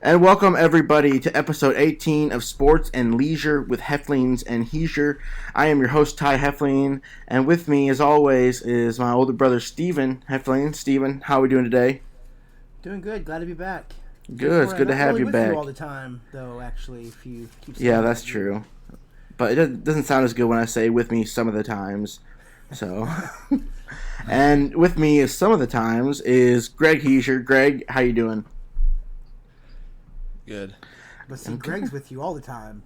And welcome everybody to episode 18 of Sports and Leisure with Heflings and Heisure. I am your host Ty Hefling, and with me as always is my older brother Steven Hefling. Steven, how are we doing today? Doing good. Glad to be back. Good, it's good to have you back. You all the time, though. Actually, if you keep saying yeah, that's true. But it doesn't sound as good when I say with me some of the times. So, and with me some of the times is Greg Heisure. Greg, how you doing? Good. But see, Greg's with you all the time.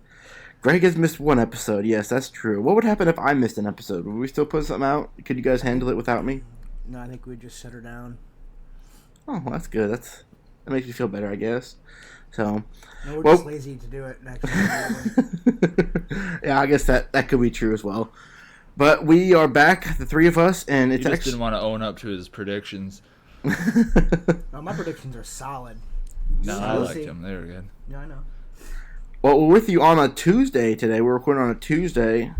Greg has missed one episode. Yes, that's true. What would happen if I missed an episode? Would we still put something out? Could you guys handle it without me? No, I think we'd just shut her down. Oh, well, that's good. That makes you feel better, I guess. So, no, we're just lazy to do it. Yeah, I guess that could be true as well. But we are back, the three of us, and it's he just didn't want to own up to his predictions. No, my predictions are solid. No, I liked them. They were good. Yeah, I know. Well, we're with you on a Tuesday today. We're recording on a Tuesday.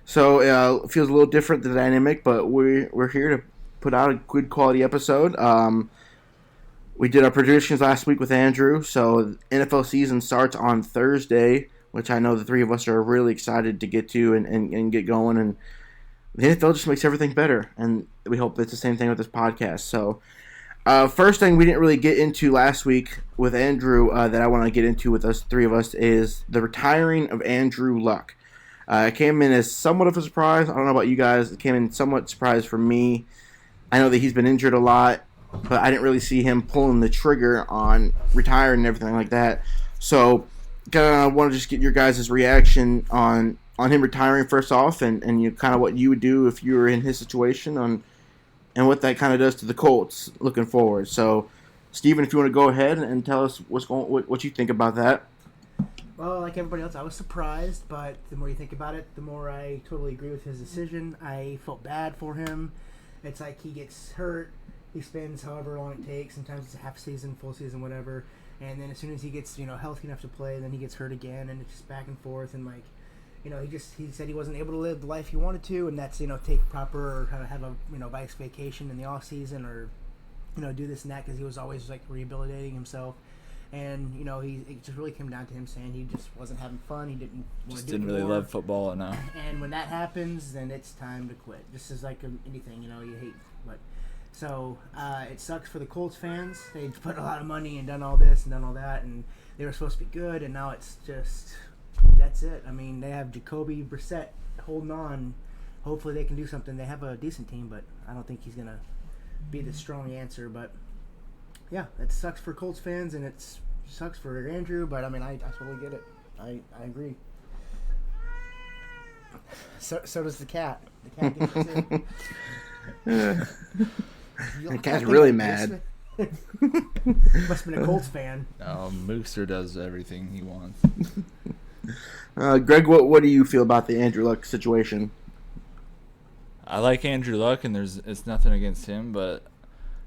So it feels a little different, the dynamic, but we're here to put out a good quality episode. We did our predictions last week with Andrew, so NFL season starts on Thursday, which I know the three of us are really excited to get to and get going. And the NFL just makes everything better, and we hope it's the same thing with this podcast. So first thing we didn't really get into last week with Andrew that I want to get into with us three of us is the retiring of Andrew Luck. It came in as somewhat of a surprise. I don't know about you guys. It came in somewhat surprise for me. I know that he's been injured a lot, but I didn't really see him pulling the trigger on retiring and everything like that. So, I want to just get your guys' reaction on him retiring first off, and you kind of what you would do if you were in his situation, and what that kind of does to the Colts looking forward. So, Steven, if you want to go ahead and tell us what you think about that. Well, like everybody else, I was surprised, but the more you think about it, the more I totally agree with his decision. I felt bad for him. It's like he gets hurt, he spends however long it takes, sometimes it's a half season, full season, whatever, and then as soon as he gets, healthy enough to play, then he gets hurt again, and it's just back and forth, and he said he wasn't able to live the life he wanted to, and that's, take proper, or have a, nice vacation in the off season, or, do this and that, because he was always, rehabilitating himself. And, it just really came down to him saying he just wasn't having fun. He didn't want to do it didn't really anymore. love football enough. And when that happens, then it's time to quit. Just as like anything, you hate. But so it sucks for the Colts fans. They put a lot of money and done all this and done all that, and they were supposed to be good, and now it's just that's it. I mean, they have Jacoby Brissett holding on. Hopefully they can do something. They have a decent team, but I don't think he's gonna be the strong answer. But yeah, it sucks for Colts fans, and it sucks for Andrew, but I mean, I totally get it. I agree. So does the cat. The cat gets it too. The cat's really mad. Must have been a Colts fan. No, Mooster does everything he wants. Greg, what do you feel about the Andrew Luck situation? I like Andrew Luck, and it's nothing against him, but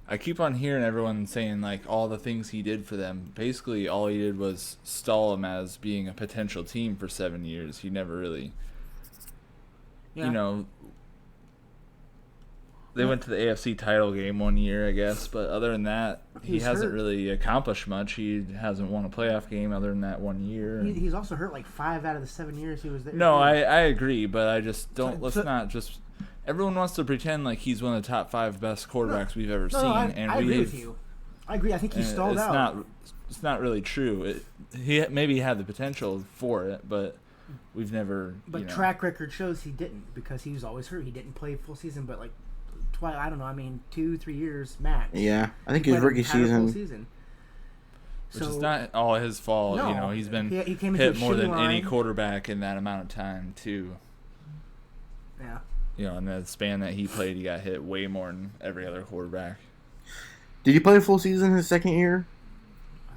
I keep on hearing everyone saying, all the things he did for them. Basically, all he did was stall them as being a potential team for 7 years. He never really, they went to the AFC title game one year, I guess. But other than that, he hasn't really accomplished much. He hasn't won a playoff game other than that 1 year. He's also hurt 5 out of the 7 years he was there. No, I agree, but I just don't. Let's not just. Everyone wants to pretend like he's one of the top 5 best quarterbacks we've ever seen. I agree with have, you. I agree. I think he stalled out. It's not really true. He maybe had the potential for it, but we've never. But track record shows he didn't, because he was always hurt. He didn't play full season, but twice. I don't know. I mean, 2-3 years max. Yeah, I think his rookie season. Which is not all his fault. No, he's been he came hit more than line. any quarterback in that amount of time too. Yeah. In the span that he played, he got hit way more than every other quarterback. Did he play a full season his second year?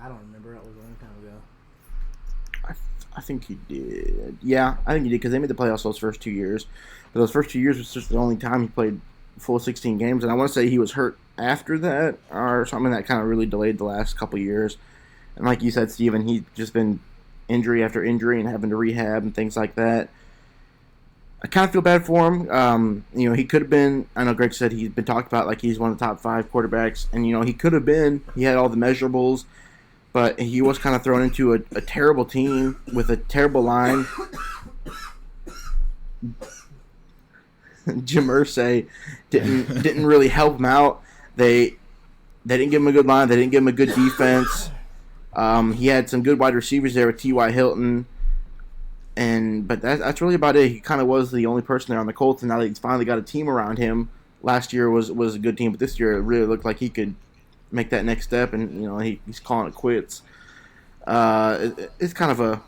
I don't remember. That was a long time ago. I think he did. Yeah, I think he did, because they made the playoffs those first 2 years. But those first 2 years was just the only time he played full 16 games. And I want to say he was hurt after that or something that kind of really delayed the last couple years. And like you said, Steven, he's just been injury after injury and having to rehab and things like that. I kind of feel bad for him. He could have been, I know Greg said he's been talked about like he's one of the top 5 quarterbacks, and, he could have been. He had all the measurables. but he was kind of thrown into a terrible team with a terrible line. Jim Irsay didn't really help him out. They didn't give him a good line. They didn't give him a good defense. He had some good wide receivers there with T.Y. Hilton, but that's really about it. He kind of was the only person there on the Colts, and now that he's finally got a team around him. Last year was a good team, but this year it really looked like he could make that next step, and he's calling it quits. It's kind of a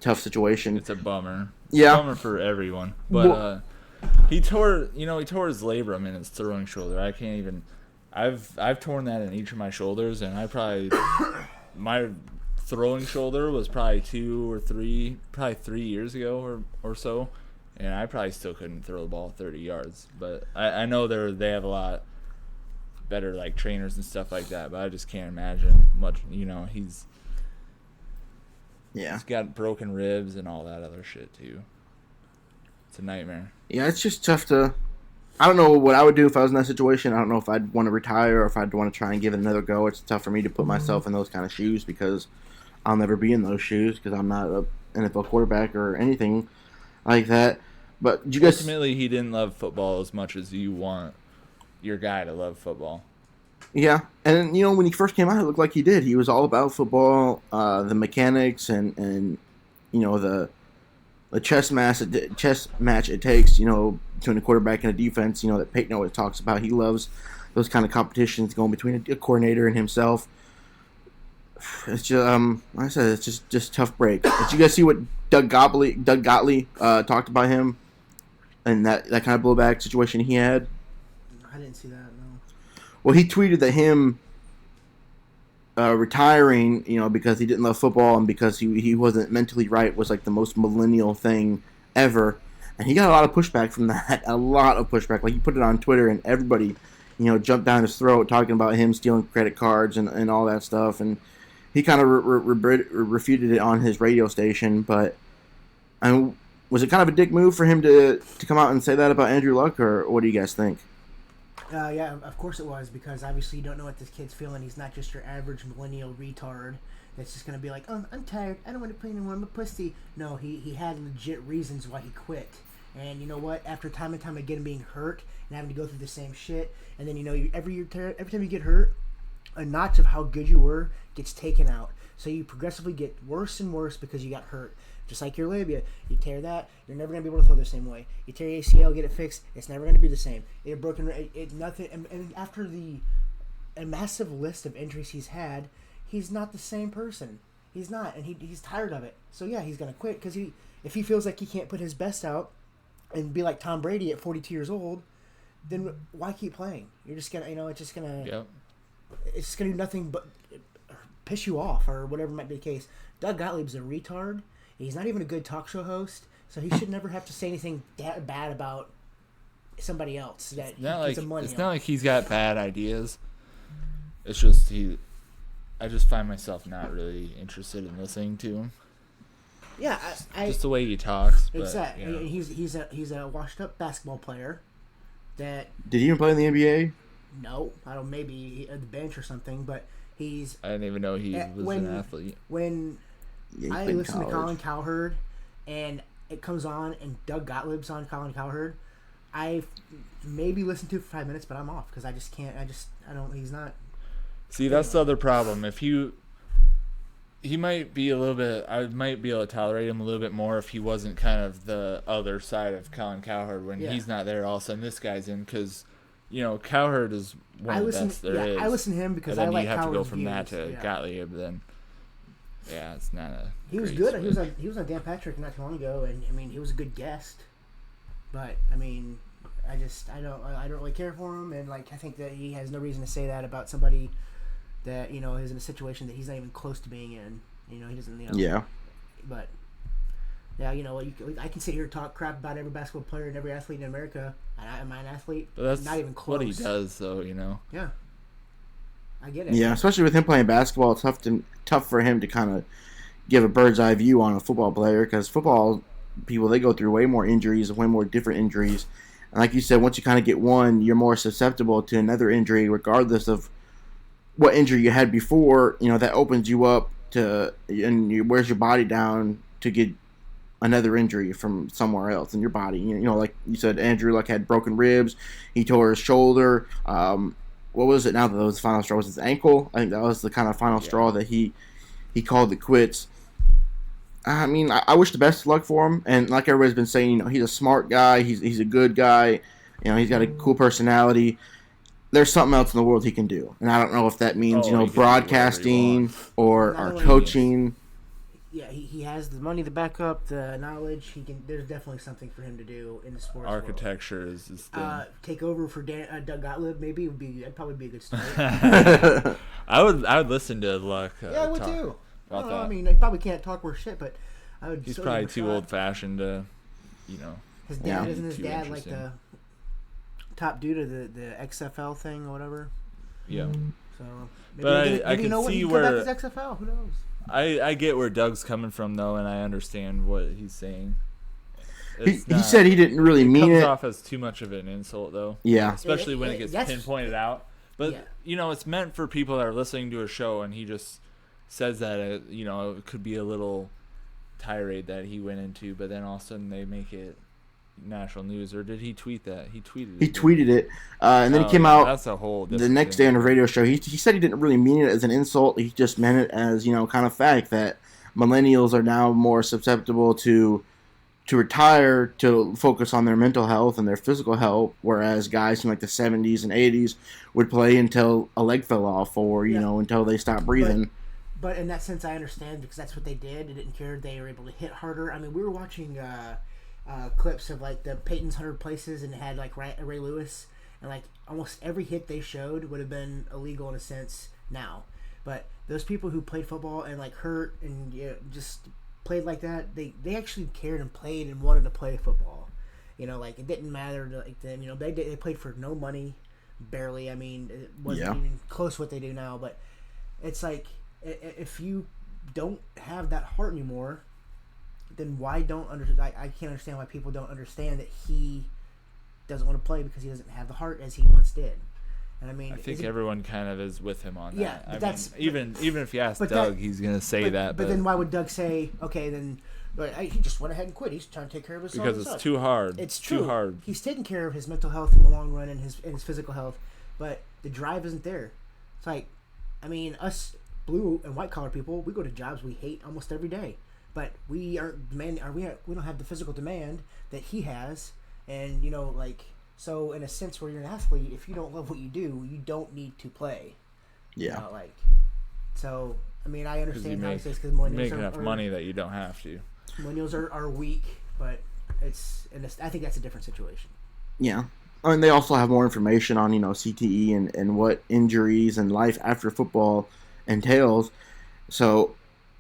tough situation. It's a bummer. Yeah, a bummer for everyone. But he tore his labrum in his throwing shoulder. I can't even. I've torn that in each of my shoulders, and my throwing shoulder was probably 3 years ago or so, and I probably still couldn't throw the ball 30 yards. But I know they have a lot better like trainers and stuff like that, but I just can't imagine much. He's got broken ribs and all that other shit too. It's a nightmare. Yeah, it's just tough to. I don't know what I would do if I was in that situation. I don't know if I'd want to retire or if I'd want to try and give it another go. It's tough for me to put myself in those kind of shoes because I'll never be in those shoes because I'm not an NFL quarterback or anything like that. But you guys ultimately, he didn't love football as much as you want your guy to love football. Yeah, and when he first came out, it looked like he did. He was all about football, the mechanics, and the chess match it takes, between a quarterback and a defense. That Peyton always talks about. He loves those kind of competitions going between a coordinator and himself. It's just, like I said, it's just tough break. Did you guys see what Doug Gottlieb talked about him and that kind of blowback situation he had? I didn't see that. No. Well, he tweeted that him retiring, because he didn't love football and because he wasn't mentally right was like the most millennial thing ever. And he got a lot of pushback from that. A lot of pushback. Like, he put it on Twitter and everybody, jumped down his throat talking about him stealing credit cards and all that stuff. And he kind of refuted it on his radio station. But was it kind of a dick move for him to come out and say that about Andrew Luck, or what do you guys think? Yeah, of course it was, because obviously you don't know what this kid's feeling. He's not just your average millennial retard that's just going to be like, oh, I'm tired, I don't want to play anymore, I'm a pussy. No, he had legit reasons why he quit. And you know what? After time and time again being hurt and having to go through the same shit, and then every time you get hurt, a notch of how good you were gets taken out. So you progressively get worse and worse because you got hurt. Just like your labia, you tear that, you're never gonna be able to throw the same way. You tear your ACL, get it fixed, it's never gonna be the same. Nothing. And after a massive list of injuries he's had, he's not the same person. He's not, and he's tired of it. So yeah, he's gonna quit because if he feels like he can't put his best out and be like Tom Brady at 42 years old, then why keep playing? You're just gonna, it's just gonna, it's just gonna do nothing but piss you off or whatever might be the case. Doug Gottlieb's a retard. He's not even a good talk show host, so he should never have to say anything bad about somebody else. It's not like he's got bad ideas. It's just I just find myself not really interested in listening to him. Yeah, just the way he talks. But, exactly. He's a washed up basketball player. Did he even play in the NBA? No, I don't. Maybe at the bench or something. But I didn't even know he was an athlete. When I listen to Colin Cowherd, and it comes on, and Doug Gottlieb's on Colin Cowherd, I maybe listen to it for 5 minutes, but I'm off because I just can't. I don't. He's not. See, that's the other problem. If he might be a little bit. I might be able to tolerate him a little bit more if he wasn't kind of the other side of Colin Cowherd when he's not there. All of a sudden, this guy's in because, Cowherd is one of the best there is. I listen to him because I like Cowherd's. You have Cowherd's to go from views. that to Gottlieb then. Yeah, it's not a. He was good. He was on Dan Patrick not too long ago, and he was a good guest. But I don't really care for him, and I think that he has no reason to say that about somebody that is in a situation that he's not even close to being in. He doesn't. Yeah. But yeah, I can sit here and talk crap about every basketball player and every athlete in America. Am I an athlete? But that's not even close. What he does, though. Yeah. I get it. Yeah, especially with him playing basketball, it's tough for him to kind of give a bird's eye view on a football player because football people, they go through way more injuries, way more different injuries. And like you said, once you kind of get one, you're more susceptible to another injury regardless of what injury you had before, that opens you up to, and you wears your body down to get another injury from somewhere else in your body. Like you said, Andrew Luck had broken ribs. He tore his shoulder. What was it now that was the final straw? Was his ankle? I think that was the kind of final straw that he called it quits. I mean, I wish the best of luck for him. And like everybody's been saying, he's a smart guy. He's a good guy. He's got a cool personality. There's something else in the world he can do. And I don't know if that means, broadcasting or coaching. Yeah, he has the money, the backup, the knowledge. There's definitely something for him to do in the sports Architecture world. is his thing. Take over for Doug Gottlieb, maybe that'd probably be a good start. I would listen to Luck. Yeah, I would too. I mean, I probably can't talk worth shit, but I would. He's probably too old-fashioned to, His dad isn't his too dad like the top dude of the XFL thing or whatever. Yeah. So, but I can see where XFL. Who knows? I get where Doug's coming from though, and I understand what he's saying. He said he didn't really mean it. Comes off as too much of an insult though. Yeah. Especially when it gets pinpointed out. But it's meant for people that are listening to a show, and he just says that it could be a little tirade that he went into, but then all of a sudden they make it national news. Or did he tweet that? He tweeted it. He tweeted it, and then he came out. That's a whole the next day on a radio show. He said he didn't really mean it as an insult. He just meant it as kind of fact that millennials are now more susceptible to retire to focus on their mental health and their physical health, whereas guys in like the 70s and 80s would play until a leg fell off or until they stopped breathing. But in that sense, I understand because that's what they did. They didn't care. They were able to hit harder. I mean, we were watching clips of like the Peyton's 100 places, and it had like Ray Lewis, and like almost every hit they showed would have been illegal in a sense now. But those people who played football and like hurt and just played like that, they actually cared and played and wanted to play football. Like it didn't matter to like them. They played for no money, barely. I mean, it wasn't even close to what they do now. But it's like if you don't have that heart anymore, then why don't I can't understand why people don't understand that he doesn't want to play because he doesn't have the heart as he once did. And I mean, I think everyone kind of is with him on that. Yeah, but that's even if you ask Doug, he's gonna say that. But then why would Doug say, okay, then he just went ahead and quit? He's trying to take care of his because it's too hard. It's true. Too hard. He's taking care of his mental health in the long run and his physical health, but the drive isn't there. It's like, I mean, us blue and white collar people, we go to jobs we hate almost every day, but we aren't demanding. We don't have the physical demand that he has, and So in a sense, where you're an athlete, if you don't love what you do, you don't need to play. Yeah. So I mean, I understand how it says because millennials make enough money that you don't have to. Millennials are weak, but I think that's a different situation. Yeah. I mean, they also have more information on CTE and what injuries and life after football entails. So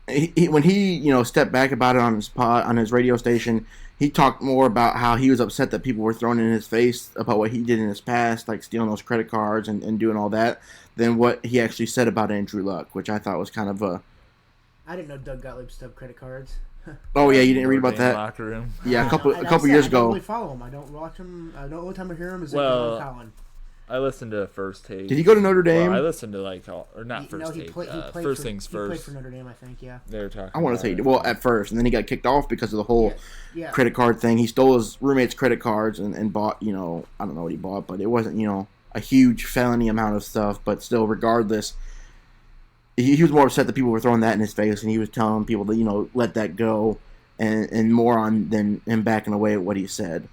when he stepped back about it on his radio station, he talked more about how he was upset that people were throwing in his face about what he did in his past, like stealing those credit cards and doing all that, than what he actually said about Andrew Luck, which I thought was kind of a... I didn't know Doug Gottlieb stubbed credit cards. Oh, yeah, you didn't read about that? Locker room. Yeah, a couple years ago. I don't really follow him. I don't watch him. The only time I hear him is Colin. I listened to First Take. Did he go to Notre Dame? Well, I listened to First Take. First Things He First. played for Notre Dame, I think. Yeah. They were talking. I want to say at first, and then he got kicked off because of the whole Yeah. credit card thing. He stole his roommate's credit cards and bought I don't know what he bought, but it wasn't a huge felony amount of stuff. But still, regardless, he was more upset that people were throwing that in his face, and he was telling people to let that go, and more on than him backing away at what he said.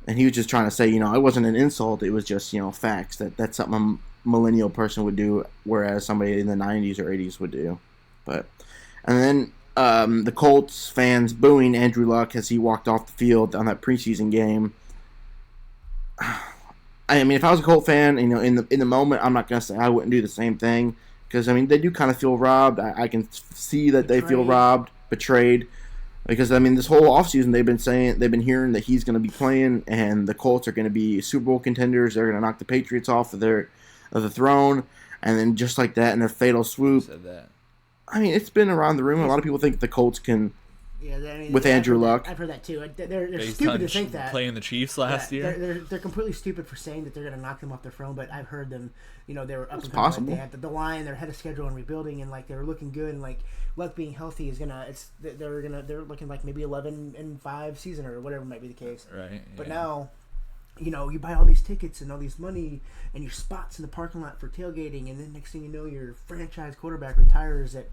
And he was just trying to say, it wasn't an insult. It was just, facts. That's something a millennial person would do, whereas somebody in the 90s or 80s would do. And then the Colts fans booing Andrew Luck as he walked off the field on that preseason game. I mean, if I was a Colt fan, in the moment, I'm not going to say I wouldn't do the same thing. Because, I mean, they do kind of feel robbed. I can see that they feel robbed, betrayed. Because, I mean, this whole offseason they've been hearing that he's going to be playing and the Colts are going to be Super Bowl contenders. They're going to knock the Patriots off of the throne. And then just like that in their fatal swoop. Said that. I mean, it's been around the room. A lot of people think the Colts can Yeah, I mean, with Andrew Luck. I've heard that too. They're Based stupid on to think that. playing the Chiefs last year. They're completely stupid for saying that they're going to knock them off their throne. But I've heard them. You know, they were up It's and coming. possible. Like, they had the line. They're ahead of schedule and rebuilding, and like they were looking good. And like Luck being healthy is gonna. They're looking like maybe 11-5 season or whatever might be the case. Right. Yeah. But now, you know, you buy all these tickets and all these money and your spots in the parking lot for tailgating, and then next thing you know, your franchise quarterback retires at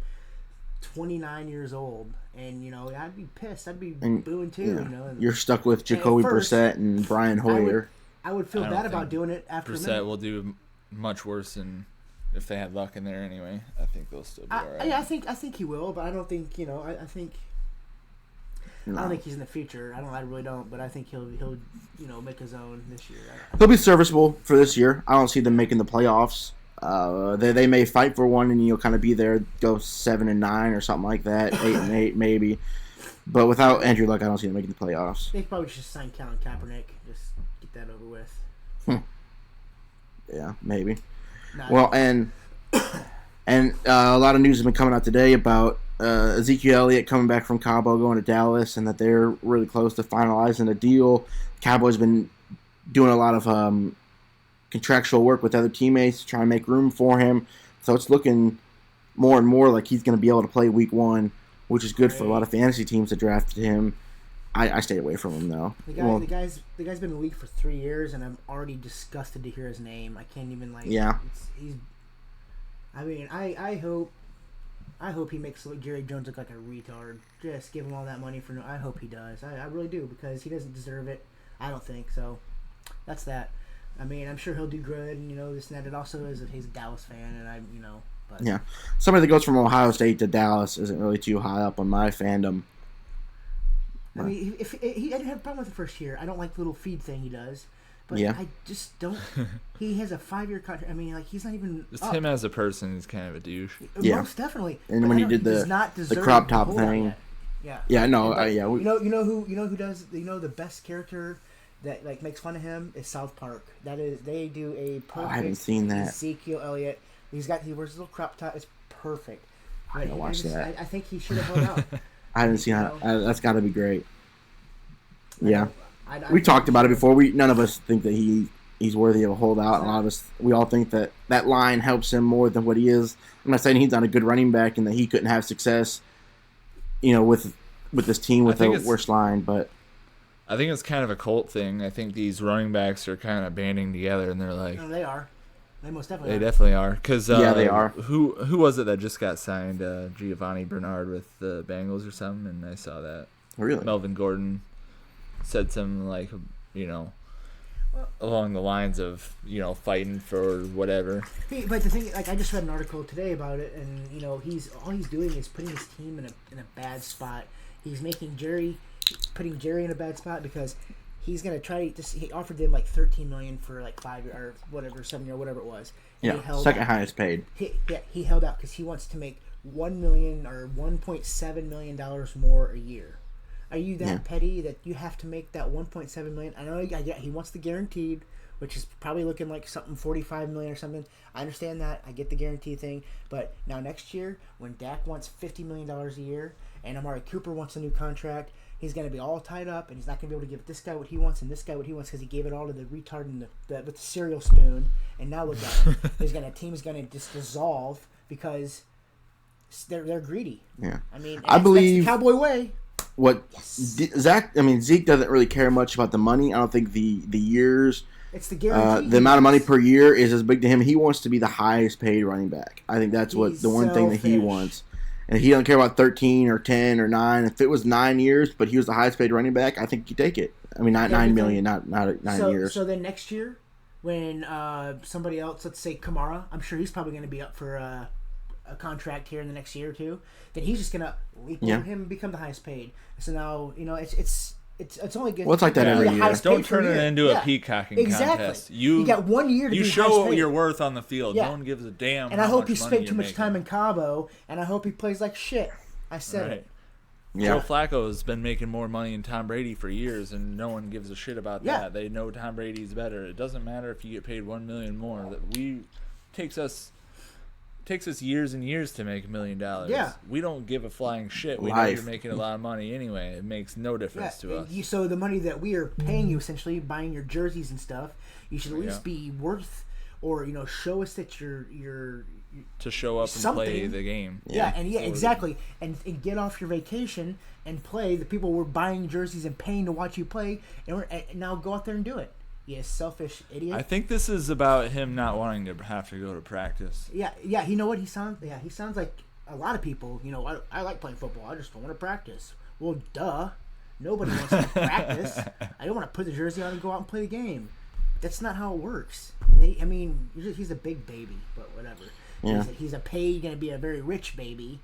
29 years old, and you know, I'd be pissed. I'd be booing too. Yeah. You know, and You're stuck with Jacoby Brissett and Brian Hoyer. I would feel I don't bad about think doing it after a Brissett minute. will do much worse than if they had Luck in there anyway. I think they'll still be all right. Yeah, I think he will, but I don't think I think. No. I don't think he's in the future. I really don't. But I think he'll make his own this year. He'll be serviceable for this year. I don't see them making the playoffs. They may fight for one, and you'll kind of be there, go 7-9 or something like that, 8-8 maybe. But without Andrew Luck, I don't see them making the playoffs. They probably should sign Colin Kaepernick. Just get that over with. Yeah, maybe. Nah, Well, and a lot of news has been coming out today about Ezekiel Elliott coming back from Cabo, going to Dallas, and that they're really close to finalizing a deal. Cowboys been doing a lot of contractual work with other teammates to try and make room for him. So it's looking more and more like he's going to be able to play week 1, which is good for a lot of fantasy teams that drafted him. I stayed away from him, though. The guy's been in the league for 3 years, and I'm already disgusted to hear his name. I can't even Yeah. I mean, I hope he makes Jerry Jones look like a retard. Just give him all that money for no. I hope he does. I really do, because he doesn't deserve it. I don't think so. That's that. I mean, I'm sure he'll do good, and this and that. It also is he's a Dallas fan, and But Yeah. Somebody that goes from Ohio State to Dallas isn't really too high up on my fandom. I mean, if he didn't have a problem with the first year. I don't like the little feed thing he does. But Yeah. I just don't. He has a 5-year contract. I mean, like, he's not even. Just up. him as a person is kind of a douche. Yeah. Most definitely. And But when I he don't- did does the not deserve crop the top holdout thing. yet. Yeah. Yeah, no, But yeah. You know who does the best character that like makes fun of him is South Park. That is, they do a perfect. I haven't seen that. Ezekiel Elliott. He wears his little crop top. It's perfect. I haven't watched that. I think he should have held out. I haven't seen that. That's got to be great. Yeah. I We talked about it before. None of us think that he's worthy of a holdout. A lot of us, we all think that line helps him more than what he is. I'm not saying he's not a good running back and that he couldn't have success, with this team with the worst line, but I think it's kind of a cult thing. I think these running backs are kind of banding together, and they're like, No, they are. They most definitely. they are. definitely are. Because Yeah, they are. Who was it that just got signed? Giovanni Bernard with the Bengals or something, and I saw that really. Melvin Gordon said something like, along the lines of, fighting for whatever. But the thing, like, I just read an article today about it, and all he's doing is putting his team in a bad spot. He's putting Jerry in a bad spot because he's gonna try to. He offered them like $13 million for like 5 year or whatever, 7 year, whatever it was. And Yeah, second highest paid. He held out because he wants to make $1 million or $1.7 million more a year. Are you that petty that you have to make that $1.7 million? I know he wants the guaranteed, which is probably looking like something $45 million or something. I understand that. I get the guarantee thing. But now next year, when Dak wants $50 million a year and Amari Cooper wants a new contract, he's going to be all tied up, and he's not going to be able to give this guy what he wants and this guy what he wants because he gave it all to the retard with the cereal spoon. And now look at him. Team's going to just dissolve because they're greedy. Yeah. I mean, I believe that's the Cowboy way. Zeke doesn't really care much about the money. I don't think the years, it's the guarantee. the amount of money per year is as big to him. He wants to be the highest paid running back. I think that's He's the one thing that he selfish. wants. And he doesn't care about 13 or 10 or 9. If it was 9 years, but he was the highest paid running back, I think he'd take it. I mean, not 9 million, not 9 years. So then next year, when somebody else, let's say Kamara, I'm sure he's probably going to be up for a contract here in the next year or two. Then he's just going to leap over him and become the highest paid. So now it's only good. Well, it's like that every year. Don't turn it into a peacocking contest. You got 1 year to you be show highest what paid. you're worth on the field. Yeah. No one gives a damn. And I how hope much he money spent you're too much making. time in Cabo, and I hope he plays like shit. I said it. Yeah. Joe Flacco has been making more money than Tom Brady for years, and no one gives a shit about that. They know Tom Brady's better. It doesn't matter if you get paid $1 million more. Takes us takes us years and years to make $1 million. Yeah. We don't give a flying shit. We know Life. you're making a lot of money anyway. It makes no difference to us. So the money that we are paying you, essentially buying your jerseys and stuff, you should at least be worth, or show us that you're to show up and play the game. Exactly, and get off your vacation and play. The people were buying jerseys and paying to watch you play, and now go out there and do it. You selfish idiot. I think this is about him not wanting to have to go to practice. Yeah. You know what he sounds? Yeah, he sounds like a lot of people. I like playing football. I just don't want to practice. Well, duh. Nobody wants to practice. I don't want to put the jersey on and go out and play the game. That's not how it works. He's a big baby, but whatever. Yeah. He's going to be a very rich baby,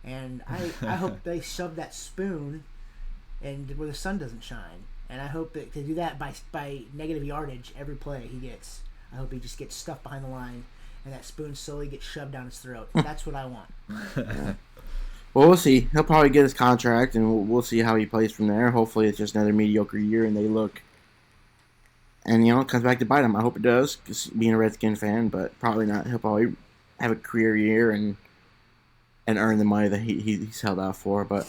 and I hope they shove that spoon and where the sun doesn't shine. And I hope that to do that by negative yardage every play he gets. I hope he just gets stuffed behind the line, and that spoon slowly gets shoved down his throat. That's what I want. Yeah. Well, we'll see. He'll probably get his contract, and we'll see how he plays from there. Hopefully, it's just another mediocre year, and they look, and it comes back to bite him. I hope it does, because being a Redskin fan, but probably not. He'll probably have a career year and earn the money that he's held out for. But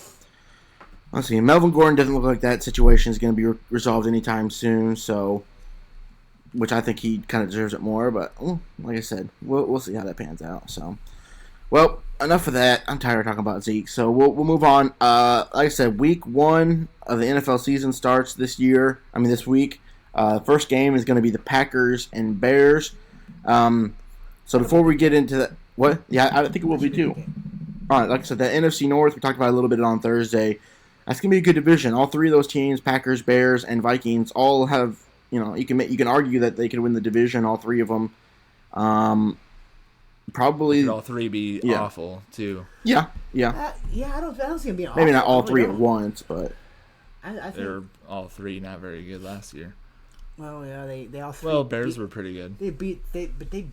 let's see. Melvin Gordon doesn't look like that situation is going to be resolved anytime soon. So, which I think he kind of deserves it more. But like I said, we'll see how that pans out. So, well, enough of that. I'm tired of talking about Zeke. So we'll move on. Like I said, week 1 of the NFL season starts this week. First game is going to be the Packers and Bears. So before we get into that, what? Yeah, I think it will be too. All right, like I said, the NFC North, we talked about it a little bit on Thursday. That's going to be a good division. All three of those teams, Packers, Bears, and Vikings, all have, you can argue that they could win the division, all three of them. Probably could all three be awful too. Yeah. I don't see them being awful. Maybe not all three at once, but I think they're all three not very good last year. Well, yeah, they all three. Well, Bears were pretty good. They beat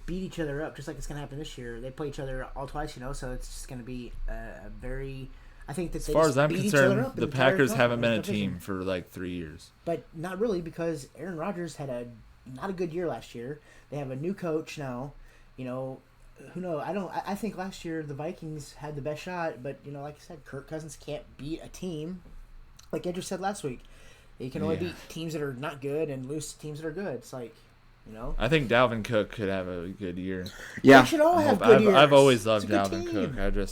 each other up just like it's gonna happen this year. They play each other all twice, so it's just gonna be a very. I think that as far as I'm concerned, the Packers haven't been a team for like 3 years. But not really, because Aaron Rodgers had not a good year last year. They have a new coach now. Who knows? I think last year the Vikings had the best shot, but like I said, Kirk Cousins can't beat a team. Like Andrew said last week, he can only beat teams that are not good and lose teams that are good. It's like, I think Dalvin Cook could have a good year. Yeah, they should all have good years. I've always loved Dalvin Cook.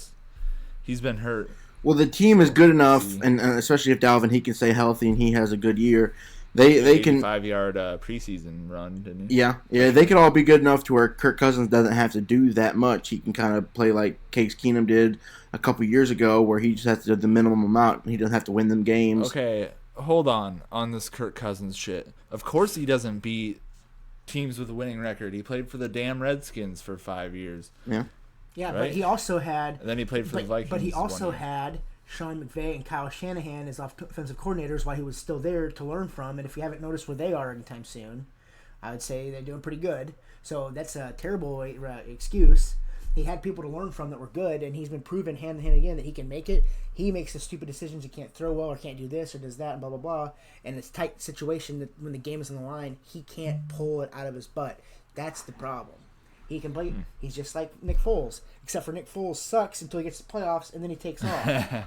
He's been hurt. Well, the team is good enough, and especially if Dalvin he can stay healthy and he has a good year. They can 5-yard preseason run, didn't he? Yeah, they could all be good enough to where Kirk Cousins doesn't have to do that much. He can kind of play like Case Keenum did a couple years ago, where he just has to do the minimum amount. He doesn't have to win them games. Okay, hold on this Kirk Cousins shit. Of course he doesn't beat teams with a winning record. He played for the damn Redskins for 5 years. Yeah. Yeah, right? But he also had. And then he played for the Vikings. But he also had Sean McVay and Kyle Shanahan as offensive coordinators while he was still there to learn from. And if you haven't noticed where they are anytime soon, I would say they're doing pretty good. So that's a terrible excuse. He had people to learn from that were good, and he's been proven hand in hand again that he can make it. He makes the stupid decisions. He can't throw well, or can't do this, or does that, and blah, blah, blah. And it's a tight situation that when the game is on the line, he can't pull it out of his butt. That's the problem. He can play. He's just like Nick Foles, except for Nick Foles sucks until he gets to the playoffs, and then he takes off.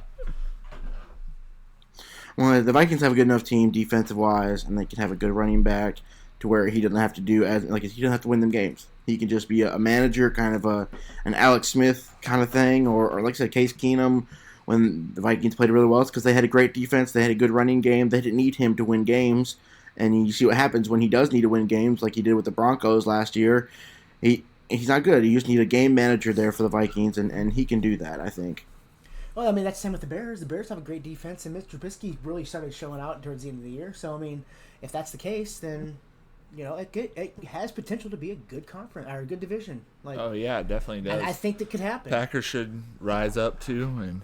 Well, the Vikings have a good enough team defensive-wise, and they can have a good running back to where he doesn't have to he doesn't have to win them games. He can just be a manager, kind of an Alex Smith kind of thing, or like I said, Case Keenum. When the Vikings played really well, it's because they had a great defense, they had a good running game. They didn't need him to win games, and you see what happens when he does need to win games, like he did with the Broncos last year. He's not good. You just need a game manager there for the Vikings, and he can do that, I think. Well, that's the same with the Bears. The Bears have a great defense, and Mr. Trubisky really started showing out towards the end of the year. So, if that's the case, then, it has potential to be a good conference, or a good division. Oh, yeah, it definitely does. And I think that could happen. Packers should rise up, too, and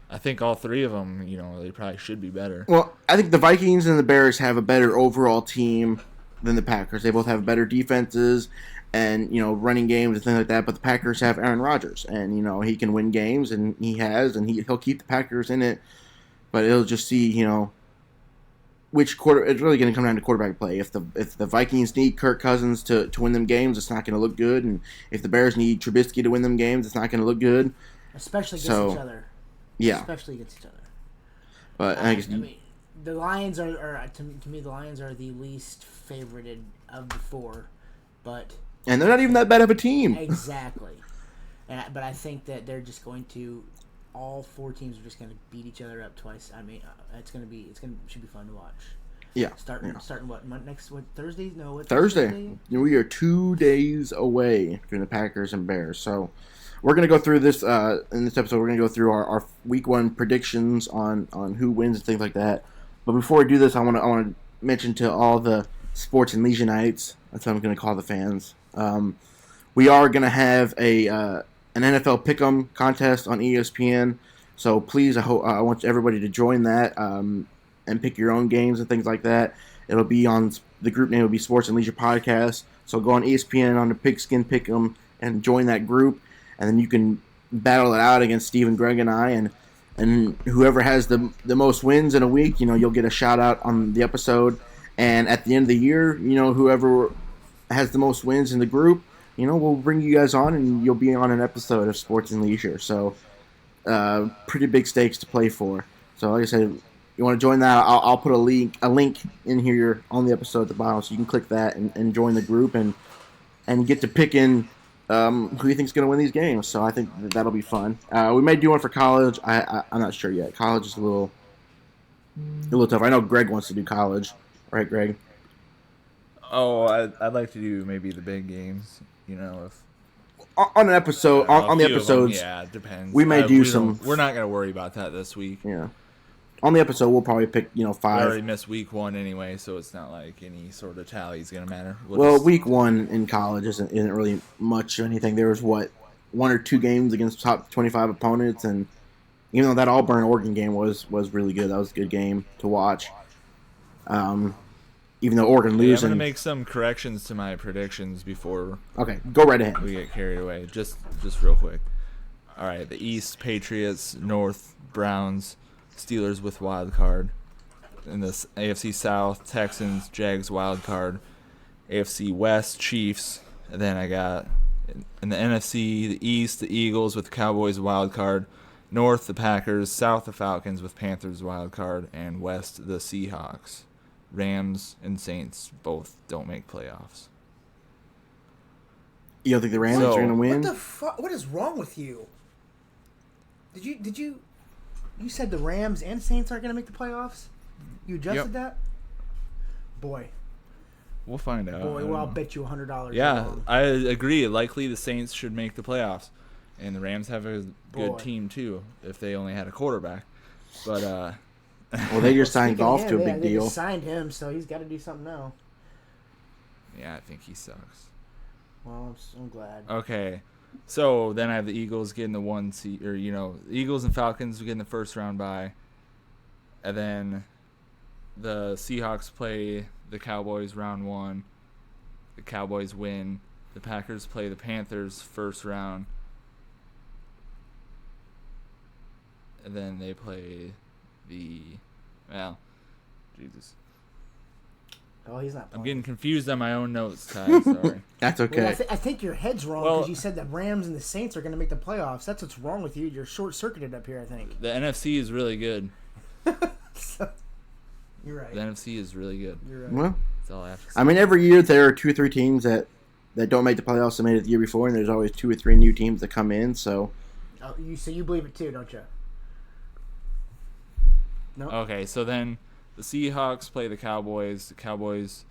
I think all three of them, they probably should be better. Well, I think the Vikings and the Bears have a better overall team than the Packers. They both have better defenses and, running games and things like that, but the Packers have Aaron Rodgers, and, he can win games, and he has, and he'll keep the Packers in it, but it'll just see, which quarter. It's really going to come down to quarterback play. If the Vikings need Kirk Cousins to win them games, it's not going to look good. And if the Bears need Trubisky to win them games, it's not going to look good. Especially against each other. Yeah. Especially against each other. But I mean, the Lions are to me the Lions are the least favorited of the four, and they're not even that bad of a team. Exactly. But I think that they're just going to. All four teams are just going to beat each other up twice. I mean, should be fun to watch. Yeah. Starting what Thursday? No, what, Thursday. We are 2 days away between the Packers and Bears. So we're going to go through this in this episode. We're going to go through our week 1 predictions on who wins and things like that. But before we do this, I want to mention to all the sports and leisure nights. That's what I'm going to call the fans. We are going to have an NFL Pick'em contest on ESPN. So please, I want everybody to join that and pick your own games and things like that. It'll be on the group name will be Sports and Leisure Podcast. So go on ESPN on the Pigskin Pick'em and join that group, and then you can battle it out against Steve and Greg and I, and whoever has the most wins in a week, you'll get a shout out on the episode. And at the end of the year, whoever has the most wins in the group, we'll bring you guys on, and you'll be on an episode of Sports and Leisure. So, pretty big stakes to play for. So, like I said, you want to join that? I'll put a link in here on the episode at the bottom, so you can click that and join the group and get to pick in who you think is going to win these games. So, I think that'll be fun. We may do one for college. I'm not sure yet. College is a little tough. I know Greg wants to do college, right, Greg? Oh, I'd like to do maybe the big games. If on an episode on the episodes, yeah, it depends. We may do some. We're not gonna worry about that this week. Yeah, on the episode we'll probably pick 5. We already missed week 1 anyway, so it's not like any sort of tally is gonna matter. Week 1 in college isn't really much or anything. There was 1 or 2 games against top 25 opponents, and even though that Auburn Oregon game was really good, that was a good game to watch. Even though Oregon losing. I'm going to make some corrections to my predictions before. Okay, go right ahead. We get carried away. Just real quick. All right, the East, Patriots. North, Browns. Steelers with wild card. In the AFC South, Texans, Jags wild card. AFC West, Chiefs. And then I got in the NFC, the East, the Eagles with Cowboys wild card. North, the Packers. South, the Falcons with Panthers wild card. And West, the Seahawks. Rams and Saints both don't make playoffs. You don't think the Rams are going to win? What the fuck? What is wrong with you? Did you? You said the Rams and Saints aren't going to make the playoffs? You adjusted that? Boy. We'll find out. Boy, well, I'll bet you $100. Yeah, I agree. Likely the Saints should make the playoffs. And the Rams have a good team, too, if they only had a quarterback. But, well, they just signed Golf to a big they deal. Just signed him, so he's got to do something now. Yeah, I think he sucks. Well, I'm glad. Okay, so then I have the Eagles getting the 1 seed, or the Eagles and Falcons getting the first round bye, and then the Seahawks play the Cowboys round 1. The Cowboys win. The Packers play the Panthers first round, and then they play Jesus. Oh, he's not playing. I'm getting confused on my own notes, Ty. Sorry. That's okay. Well, I think your head's wrong because you said the Rams and the Saints are going to make the playoffs. That's what's wrong with you. You're short-circuited up here, I think. The NFC is really good. You're right. The NFC is really good. You're right. Well, that's all I have to say. I mean, every year there are 2 or 3 teams that don't make the playoffs that made it the year before, and there's always 2 or 3 new teams that come in. So, you believe it too, don't you? No. Okay, so then the Seahawks play the Cowboys. The Cowboys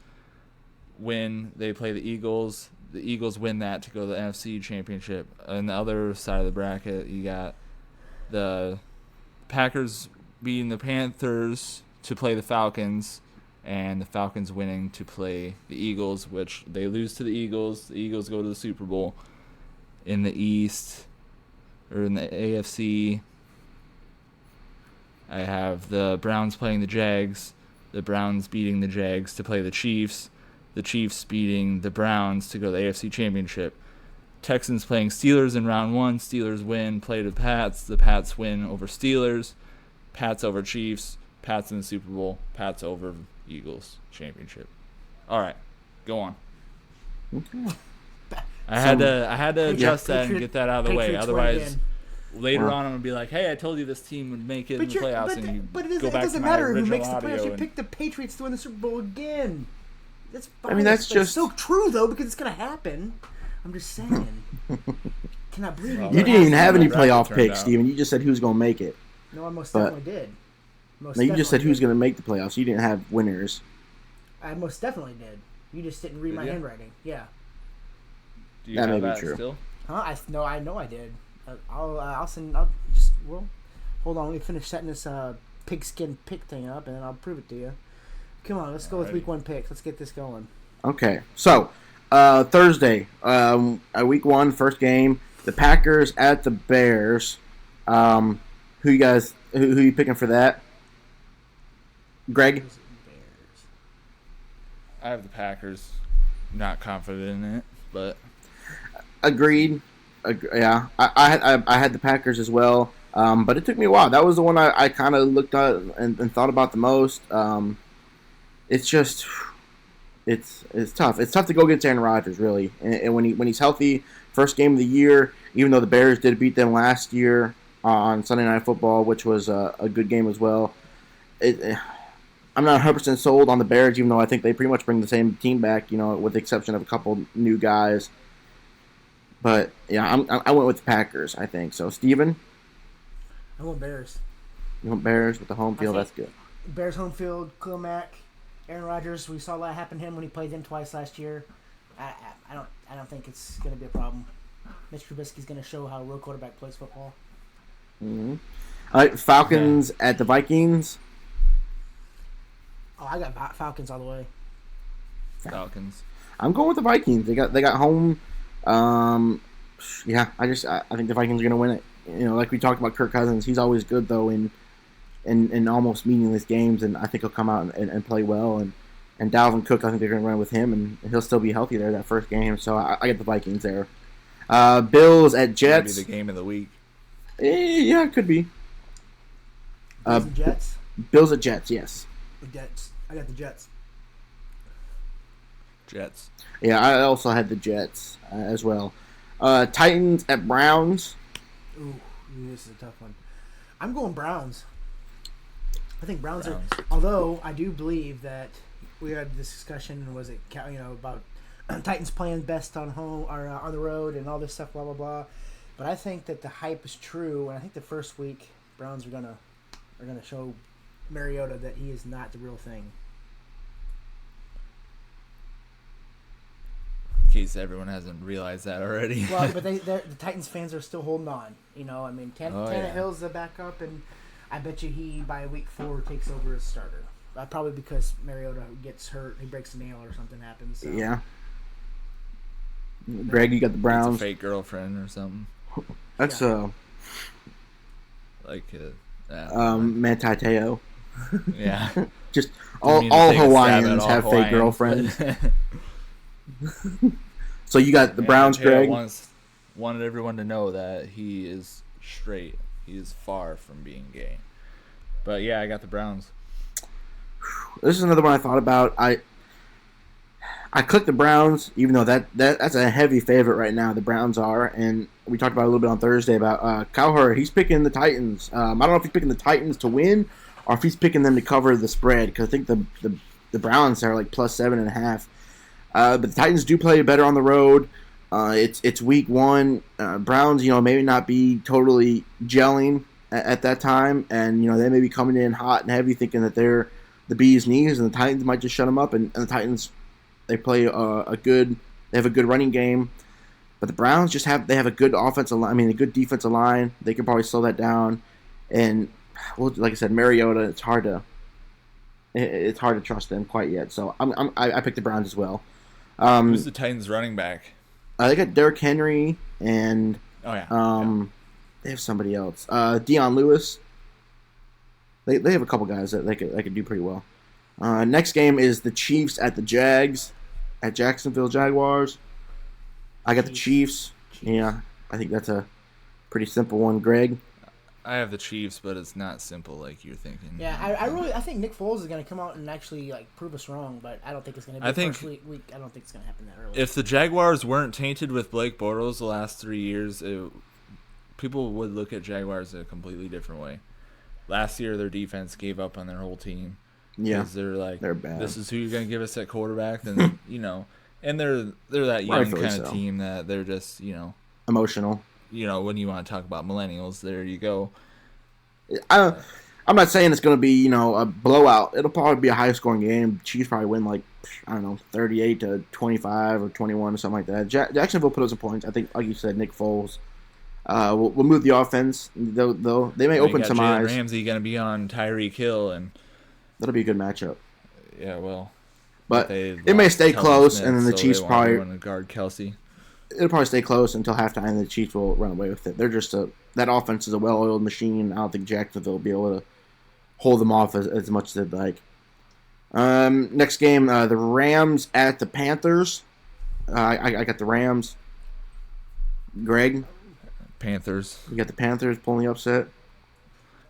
win. They play the Eagles. The Eagles win that to go to the NFC Championship. On the other side of the bracket, you got the Packers beating the Panthers to play the Falcons, and the Falcons winning to play the Eagles, which they lose to the Eagles. The Eagles go to the Super Bowl. In the East, or in the AFC, I have the Browns playing the Jags, the Browns beating the Jags to play the Chiefs beating the Browns to go to the AFC Championship. Texans playing Steelers in round 1. Steelers win, play the Pats. The Pats win over Steelers. Pats over Chiefs. Pats in the Super Bowl. Pats over Eagles championship. All right, go on. Okay. I had to adjust that and Patriot- get that out of the way. Patriots win Otherwise, again. later Wow. on, I'm gonna be like, "Hey, I told you this team would make it in the But, playoffs," and you it go back to doesn't my matter who original makes the playoffs. audio. You and- pick the Patriots to win the Super Bowl again. That's fine. I mean, that's but just- it's so true though because it's gonna happen. I'm just saying. Cannot believe Well, you You didn't even have any Bracket playoff turned picks, out. Steven. You just said who's going to make it. No, I most But- definitely did. Most No, you just said definitely who's did. going to make the playoffs. You didn't have winners. I most definitely did. You just didn't read Did my you? handwriting. Yeah. Do you That have may be that true. still? Huh? I know I did. I'll send. Well, hold on. Let me finish setting this pigskin pick thing up, and then I'll prove it to you. Come on, let's go with Alrighty. week 1 picks. Let's get this going. Okay, so Thursday, week 1, first game, the Packers at the Bears. Who you picking for that? Greg? Bears. I have the Packers. Not confident in it, but Agreed. Yeah, I had the Packers as well, but it took me a while. That was the one I kind of looked at and thought about the most. It's just, it's tough. It's tough to go against Aaron Rodgers, really. And when he's healthy, first game of the year, even though the Bears did beat them last year on Sunday Night Football, which was a good game as well. I'm not 100% sold on the Bears, even though I think they pretty much bring the same team back, with the exception of a couple new guys. But yeah, I went with the Packers, I think. So Steven, I want Bears. you want Bears with the home field? I That's think- good. Bears home field, Khalil Mack, Aaron Rodgers. We saw that happen to him when he played them twice last year. I don't think it's going to be a problem. Mitch Trubisky's going to show how a real quarterback plays football. Mm-hmm. All right, Falcons at the Vikings. Oh, I got Falcons all the way. Falcons. I'm going with the Vikings. They got home. Yeah, I think the Vikings are gonna win it. Like we talked about Kirk Cousins, he's always good though in almost meaningless games, and I think he'll come out and play well. And Dalvin Cook, I think they're gonna run with him, and he'll still be healthy there that first game. So I get the Vikings there. Bills at Jets. Maybe the game of the week. Yeah, it could be. Bills and Jets. Bills at Jets, yes. The Jets. I got the Jets. Jets. Yeah, I also had the Jets as well. Titans at Browns. Ooh, this is a tough one. I'm going Browns. I think Browns are. Browns. Although I do believe that we had this discussion. Was it about Titans playing best on home or on the road and all this stuff, blah blah blah. But I think that the hype is true, and I think the first week Browns are gonna show Mariota that he is not the real thing. In case everyone hasn't realized that already. Well, but the Titans fans are still holding on. I mean, Oh, yeah. Tannehill's the backup, and I bet you he by week 4 takes over as starter. Probably because Mariota gets hurt, he breaks a nail or something happens. So. Yeah. Greg, you got the It's a Browns. fake girlfriend or something. That's Like, Manti Te'o. yeah. Just Didn't all mean to take a stab Hawaiians at all have fake Hawaiians, girlfriends. but- So you got the Yeah, Browns, Mateo Greg. wanted everyone to know that he is straight. He is far from being gay. But yeah, I got the Browns. This is another one I thought about. I clicked the Browns, even though that's a heavy favorite right now. The Browns are, and we talked about it a little bit on Thursday about Cowher. He's picking the Titans. I don't know if he's picking the Titans to win, or if he's picking them to cover the spread. Because I think the Browns are like plus 7.5. But the Titans do play better on the road. It's week 1. Browns, maybe not be totally gelling at that time, and they may be coming in hot and heavy, thinking that they're the bee's knees, and the Titans might just shut them up. And the Titans, they play they have a good running game, but the Browns have a good offensive line. I mean, a good defensive line. They could probably slow that down. And like I said, Mariota, it's hard to trust them quite yet. So I picked the Browns as well. Who's the Titans running back? They got Derrick Henry and Oh yeah. they have somebody else. Deion Lewis. They have a couple guys that they could do pretty well. Next game is the Chiefs at the Jags at Jacksonville Jaguars. I got the Chiefs. Yeah, I think that's a pretty simple one. Greg. I have the Chiefs, but it's not simple like you're thinking. Yeah, I think Nick Foles is going to come out and actually like prove us wrong, but I don't think it's going to be first week. I don't think it's going to happen that early. If the Jaguars weren't tainted with Blake Bortles the last 3 years, people would look at Jaguars in a completely different way. Last year, their defense gave up on their whole team. Yeah, they're bad. This is who you're going to give us at quarterback, then and they're that young kind of team that they're just emotional. When you want to talk about millennials, there you go. I'm not saying it's going to be a blowout. It'll probably be a high scoring game. Chiefs probably win 38-25 or 21 or something like that. Jacksonville put up some points. I think, like you said, Nick Foles will move the offense. They may open some eyes. Ramsey going to be on Tyreek Hill, and that'll be a good matchup. Yeah, well, but it may stay close, and then the Chiefs probably want to guard Kelsey. It'll probably stay close until halftime, and the Chiefs will run away with it. They're just that offense is a well-oiled machine. I don't think Jacksonville will be able to hold them off as much as they'd like. Next game, the Rams at the Panthers. I got the Rams. Greg? Panthers. You got the Panthers pulling the upset?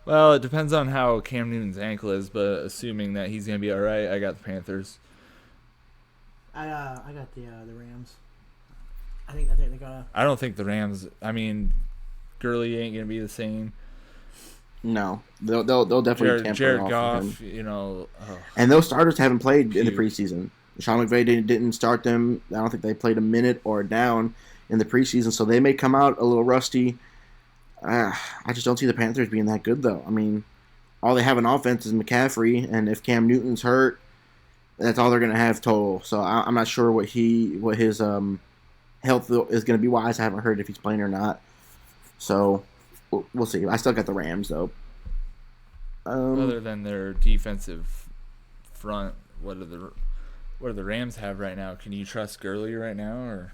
Well, it depends on how Cam Newton's ankle is, but assuming that he's going to be all right, I got the Panthers. I got the Rams. I think they're gonna. I don't think the Rams. I mean, Gurley ain't gonna be the same. No, they'll definitely tamper Jared off Goff, him. And those starters haven't played in the preseason. Sean McVay didn't start them. I don't think they played a minute or a down in the preseason, so they may come out a little rusty. I just don't see the Panthers being that good, though. I mean, all they have in offense is McCaffrey, and if Cam Newton's hurt, that's all they're gonna have total. So I'm not sure what his health is going to be wise. I haven't heard if he's playing or not. So, we'll see. I still got the Rams, though. Other than their defensive front, what do the Rams have right now? Can you trust Gurley right now? Or,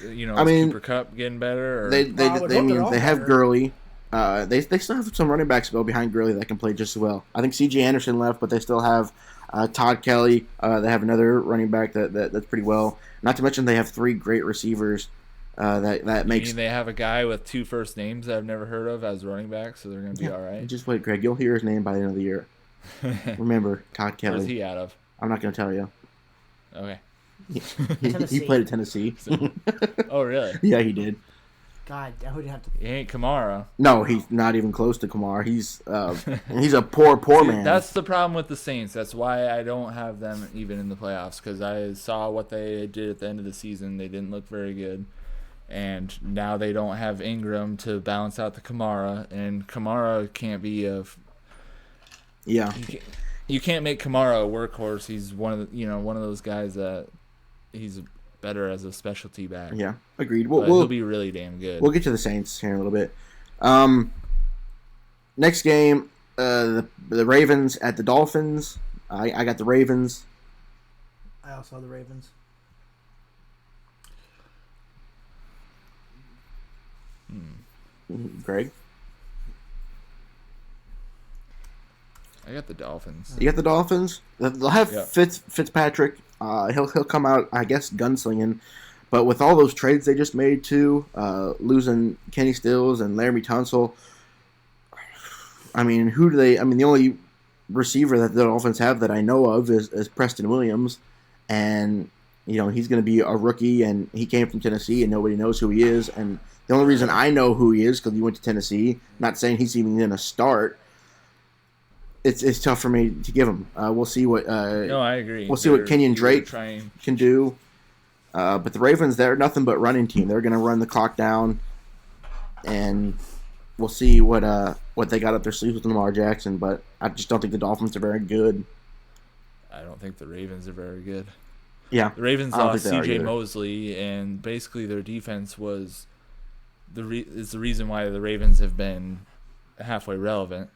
Cooper Kupp getting better? Or? They have Gurley. They still have some running backs behind Gurley that can play just as well. I think C.J. Anderson left, but they still have Todd Kelly. They have another running back that's pretty well. Not to mention they have 3 great receivers. That makes. They have a guy with 2 first names that I've never heard of as running back, so they're going to be all right. Just wait, Greg. You'll hear his name by the end of the year. Remember, Todd Kelly. Where's he out of? I'm not going to tell you. Okay. He played at Tennessee. Oh, really? Yeah, he did. God, I would have to. He ain't Kamara. No, he's not even close to Kamara. He's a poor man. That's the problem with the Saints. That's why I don't have them even in the playoffs, because I saw what they did at the end of the season. They didn't look very good, and now they don't have Ingram to balance out the Kamara, and Kamara can't be Yeah. You can't make Kamara a workhorse. He's one of those guys that he's better as a specialty back. Yeah, agreed. He'll be really damn good. We'll get to the Saints here in a little bit. Next game, the Ravens at the Dolphins. I got the Ravens. I also have the Ravens. Greg? I got the Dolphins. You got the Dolphins? They'll have Fitzpatrick. He'll come out, I guess, gunslinging. But with all those trades they just made, too, losing Kenny Stills and Laramie Tunsil, I mean, the only receiver that the Dolphins have that I know of is Preston Williams. And, he's going to be a rookie, and he came from Tennessee, and nobody knows who he is. And the only reason I know who he is because he went to Tennessee, not saying he's even going to start. It's tough for me to give him. We'll see what. No, I agree. We'll see what Kenyon Drake can do. But the Ravens, they're nothing but running team. They're going to run the clock down, and we'll see what they got up their sleeves with Lamar Jackson. But I just don't think the Dolphins are very good. I don't think the Ravens are very good. Yeah, the Ravens lost C.J. Mosley, and basically their defense was is the reason why the Ravens have been halfway relevant.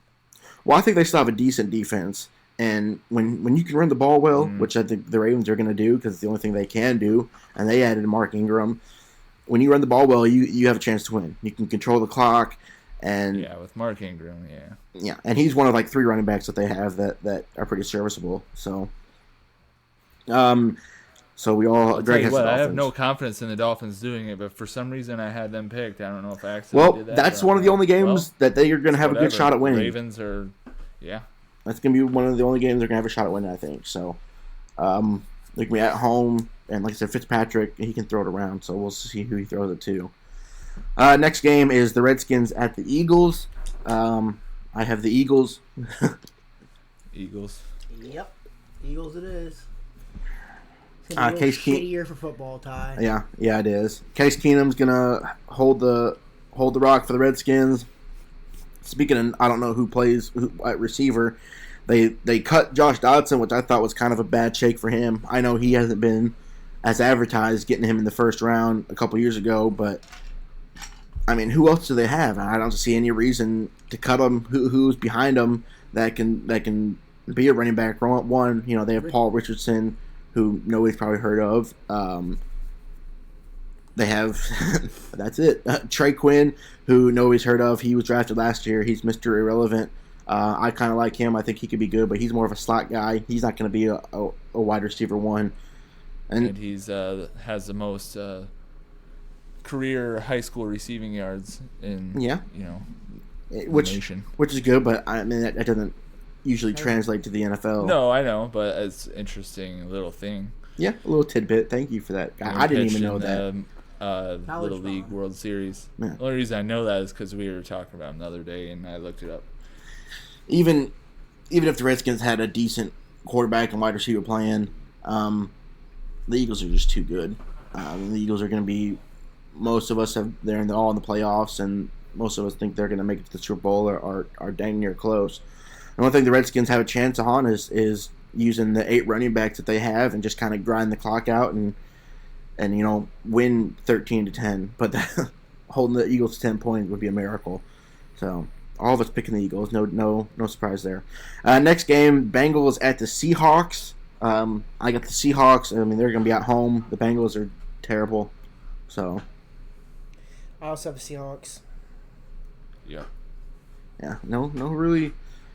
Well, I think they still have a decent defense, and when you can run the ball well, which I think the Ravens are going to do because it's the only thing they can do, and they added Mark Ingram. When you run the ball well, you have a chance to win. You can control the clock, and with Mark Ingram, and he's one of 3 running backs that they have that are pretty serviceable. So, So we all I'll tell Greg you has what, the I have Dolphins. no confidence in the Dolphins doing it, but for some reason I had them picked. I don't know if I accidentally Well, did that. that's but one of the only games well, that they are going to have a good whatever. shot at winning. The Ravens are, yeah. That's going to be one of the only games they're going to have a shot at winning, I think. So, they can be at home, and like I said, Fitzpatrick, he can throw it around, so we'll see who he throws it to. Next game is the Redskins at the Eagles. I have the Eagles. Eagles. Yep. Eagles it is. It's going to be a shitty year for football, Ty. Yeah, it is. Case Keenum's going to hold the rock for the Redskins. Speaking of, I don't know who plays at receiver. They cut Josh Dodson, which I thought was kind of a bad shake for him. I know he hasn't been as advertised, getting him in the first round a couple years ago, but I mean, who else do they have? I don't see any reason to cut him. Who's behind him that can be a running back? One, they have Paul Richardson, who nobody's probably heard of. They have that's it. Trey Quinn, who nobody's heard of. He was drafted last year. He's Mr. Irrelevant. I kind of like him. I think he could be good, but he's more of a slot guy. He's not going to be a wide receiver one. And he's has the most career high school receiving yards in the nation. Which is good, but I mean that doesn't usually translate to the NFL. No, I know, but it's an interesting little thing. Yeah, a little tidbit. Thank you for that. I didn't even know that. Little League World Series. Yeah. The only reason I know that is because we were talking about him the other day, and I looked it up. Even if the Redskins had a decent quarterback and wide receiver playing, the Eagles are just too good. The Eagles are going to be. Most of us they're all in the playoffs, and most of us think they're going to make it to the Super Bowl or are dang near close. The one thing the Redskins have a chance on is using the 8 running backs that they have and just kind of grind the clock out and win 13-10. But holding the Eagles to 10 points would be a miracle. So all of us picking the Eagles. No surprise there. Next game, Bengals at the Seahawks. I got the Seahawks. I mean, they're going to be at home. The Bengals are terrible. So I also have the Seahawks. Yeah. Yeah.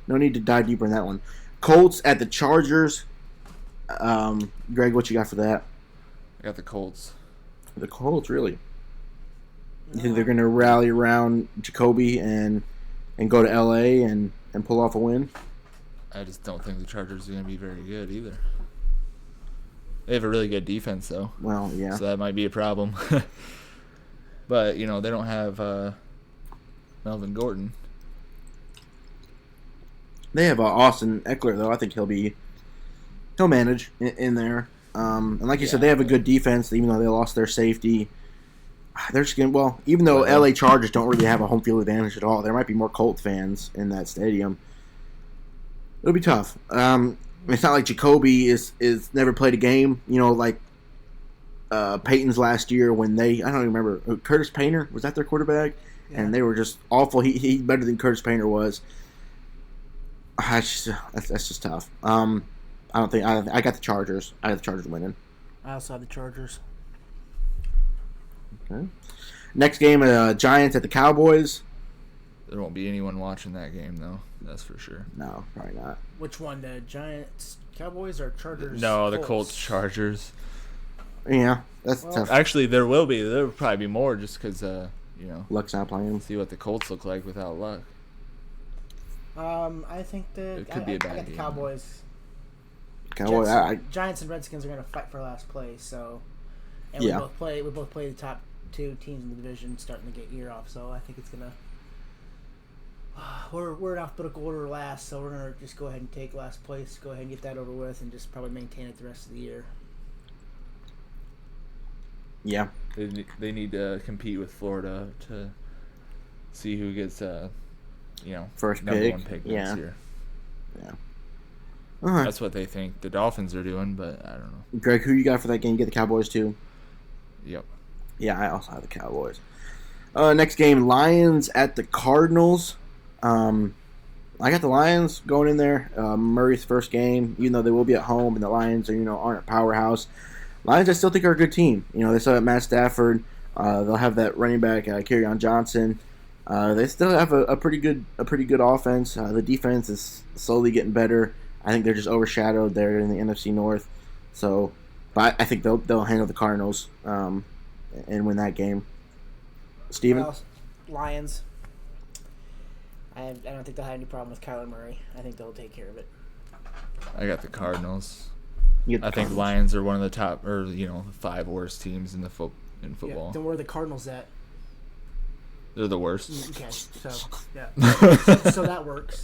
No need to dive deeper in that one. Colts at the Chargers. Greg, what you got for that? I got the Colts. The Colts, really? You think they're going to rally around Jacoby and go to L.A. and pull off a win? I just don't think the Chargers are going to be very good either. They have a really good defense, though. Well, yeah. So that might be a problem. But, they don't have Melvin Gordon. They have Austin Eckler, though. I think he'll manage in there. And like you said, they have a good defense, even though they lost their safety. They're just going even though LA Chargers don't really have a home field advantage at all, there might be more Colt fans in that stadium. It'll be tough. It's not like Jacoby is never played a game, like Peyton's last year when I don't even remember. Curtis Painter, was that their quarterback? Yeah. And they were just awful. He's better than Curtis Painter was. That's just tough. I don't think I got the Chargers. I got the Chargers winning. I also have the Chargers. Okay. Next game, Giants at the Cowboys. There won't be anyone watching that game, though. That's for sure. No, probably not. Which one, the Giants, Cowboys, or Chargers? No, the Colts, Chargers. Yeah, that's tough. Actually, there will be. There will probably be more, just because Luck's not playing. See what the Colts look like without Luck. I think it could be a bad I got the game. Cowboys. Giants and Redskins are going to fight for last place. So, and yeah. we both play the top 2 teams in the division, starting to get year off. So I think it's gonna. We're in alphabetical order last, so we're gonna just go ahead and take last place. Go ahead and get that over with, and just probably maintain it the rest of the year. Yeah, they need to compete with Florida to see who gets first number pick. 1 pick next year. Yeah. All right. That's what they think the Dolphins are doing, but I don't know. Greg, who you got for that game? You get the Cowboys too? Yep. Yeah, I also have the Cowboys. Next game, Lions at the Cardinals. I got the Lions going in there. Murray's first game, even though they will be at home, and the Lions aren't a powerhouse. Lions, I still think, are a good team. They still have Matt Stafford. They'll have that running back, Kerryon Johnson. They still have a pretty good offense. The defense is slowly getting better. I think they're just overshadowed there in the NFC North. So But I think they'll handle the Cardinals and win that game. Steven? Well, Lions. I don't think they'll have any problem with Kyler Murray. I think they'll take care of it. I got the Cardinals. You get the I think Cardinals. Lions are one of the top, or 5 worst teams in football. Yeah, then where are the Cardinals at? They're the worst. Okay, so yeah, so that works.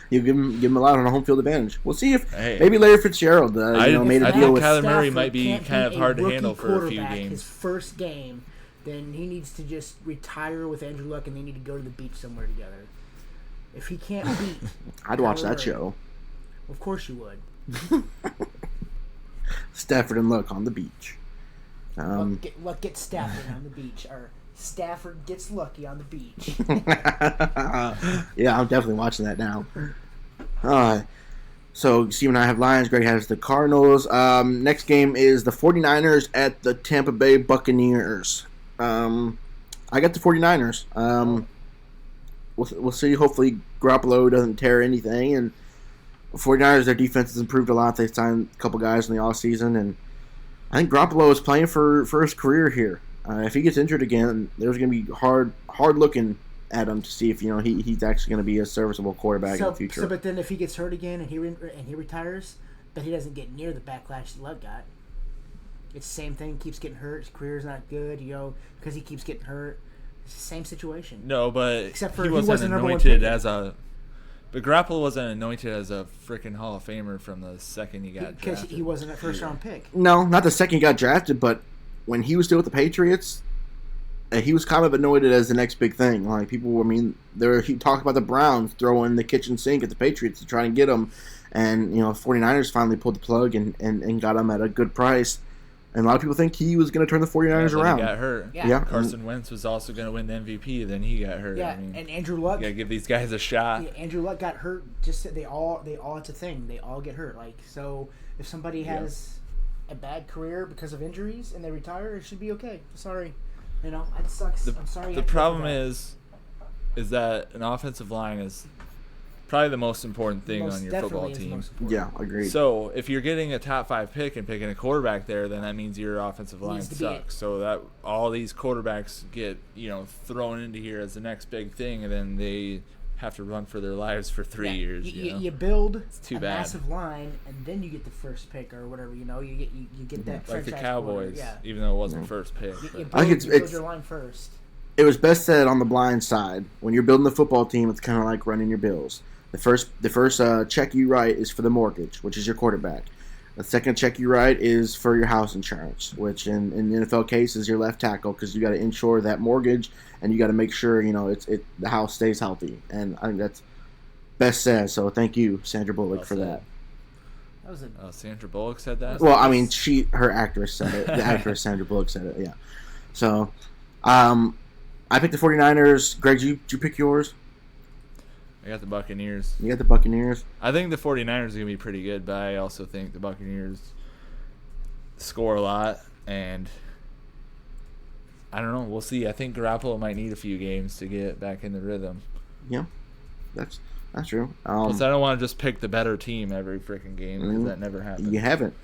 You give him a lot on a home field advantage. We'll see if Hey. maybe Larry Fitzgerald made a I deal think with. Kyler Murray Stafford might be can't kind of beat hard to rookie handle for a few quarterback games. His first game, then he needs to just retire with Andrew Luck, and they need to go to the beach somewhere together. If he can't beat, I'd watch Kyler that Murray, show. Of course you would. Stafford and Luck on the beach. Luck gets Stafford on the beach, or Stafford gets lucky on the beach. Yeah, I'm definitely watching that now. So Steve and I have Lions. Greg has the Cardinals. Next game is the 49ers at the Tampa Bay Buccaneers. I got the 49ers. We'll see. Hopefully Garoppolo doesn't tear anything. And 49ers, their defense has improved a lot. They signed a couple guys in the offseason. And I think Garoppolo is playing for his career here. If he gets injured again, there's going to be hard looking at him to see if he's actually going to be a serviceable quarterback in the future. But then if he gets hurt again and he retires, but he doesn't get near the backlash Luck got. It's the same thing. Keeps getting hurt. His career's not good. Because he keeps getting hurt. It's the same situation. No, but Except for he he wasn't wasn't number one anointed pick. as a. But Garoppolo wasn't anointed as a freaking Hall of Famer from the second he got Because drafted. he wasn't a first round pick. No, not the second he got drafted, but when he was still with the Patriots, he was kind of anointed as the next big thing. Like people, he talked about the Browns throwing the kitchen sink at the Patriots to try and get him, and 49ers finally pulled the plug and got him at a good price. And a lot of people think he was going to turn the 49ers then around. He got hurt. Yeah. Carson Wentz was also going to win the MVP. Then he got hurt. Yeah, and Andrew Luck. You got to give these guys a shot. Yeah, Andrew Luck got hurt. Just they all it's a thing. They all get hurt. Like so, if somebody has a bad career because of injuries and they retire, it should be okay. Sorry, it sucks. I'm sorry. The problem is that an offensive line is probably the most important thing on your football team. Yeah, agreed. So if you're getting a top 5 pick and picking a quarterback there, then that means your offensive line sucks. So that all these quarterbacks get thrown into here as the next big thing, and then they have to run for their lives for 3 years. You build too a bad. massive line, and then you get the first pick or whatever. You get that Like the franchise Cowboys, quarter. even though it wasn't first pick. You but- build your line first. It was best said on the blind side. When you're building a football team, it's kind of like running your bills. The first check you write is for the mortgage, which is your quarterback. The second check you write is for your house insurance, which in the NFL case is your left tackle, because you got to insure that mortgage and you got to make sure the house stays healthy. And I think that's best said. So thank you, Sandra Bullock, for that. That was Sandra Bullock said that. Well, I mean, her actress said it. The actress Sandra Bullock said it. Yeah. So, I picked the 49ers. Greg, did you pick yours? I got the Buccaneers. You got the Buccaneers. I think the 49ers are going to be pretty good, but I also think the Buccaneers score a lot, and I don't know. We'll see. I think Garoppolo might need a few games to get back in the rhythm. Yeah, that's true. Plus, I don't want to just pick the better team every freaking game, because that never happens. You haven't.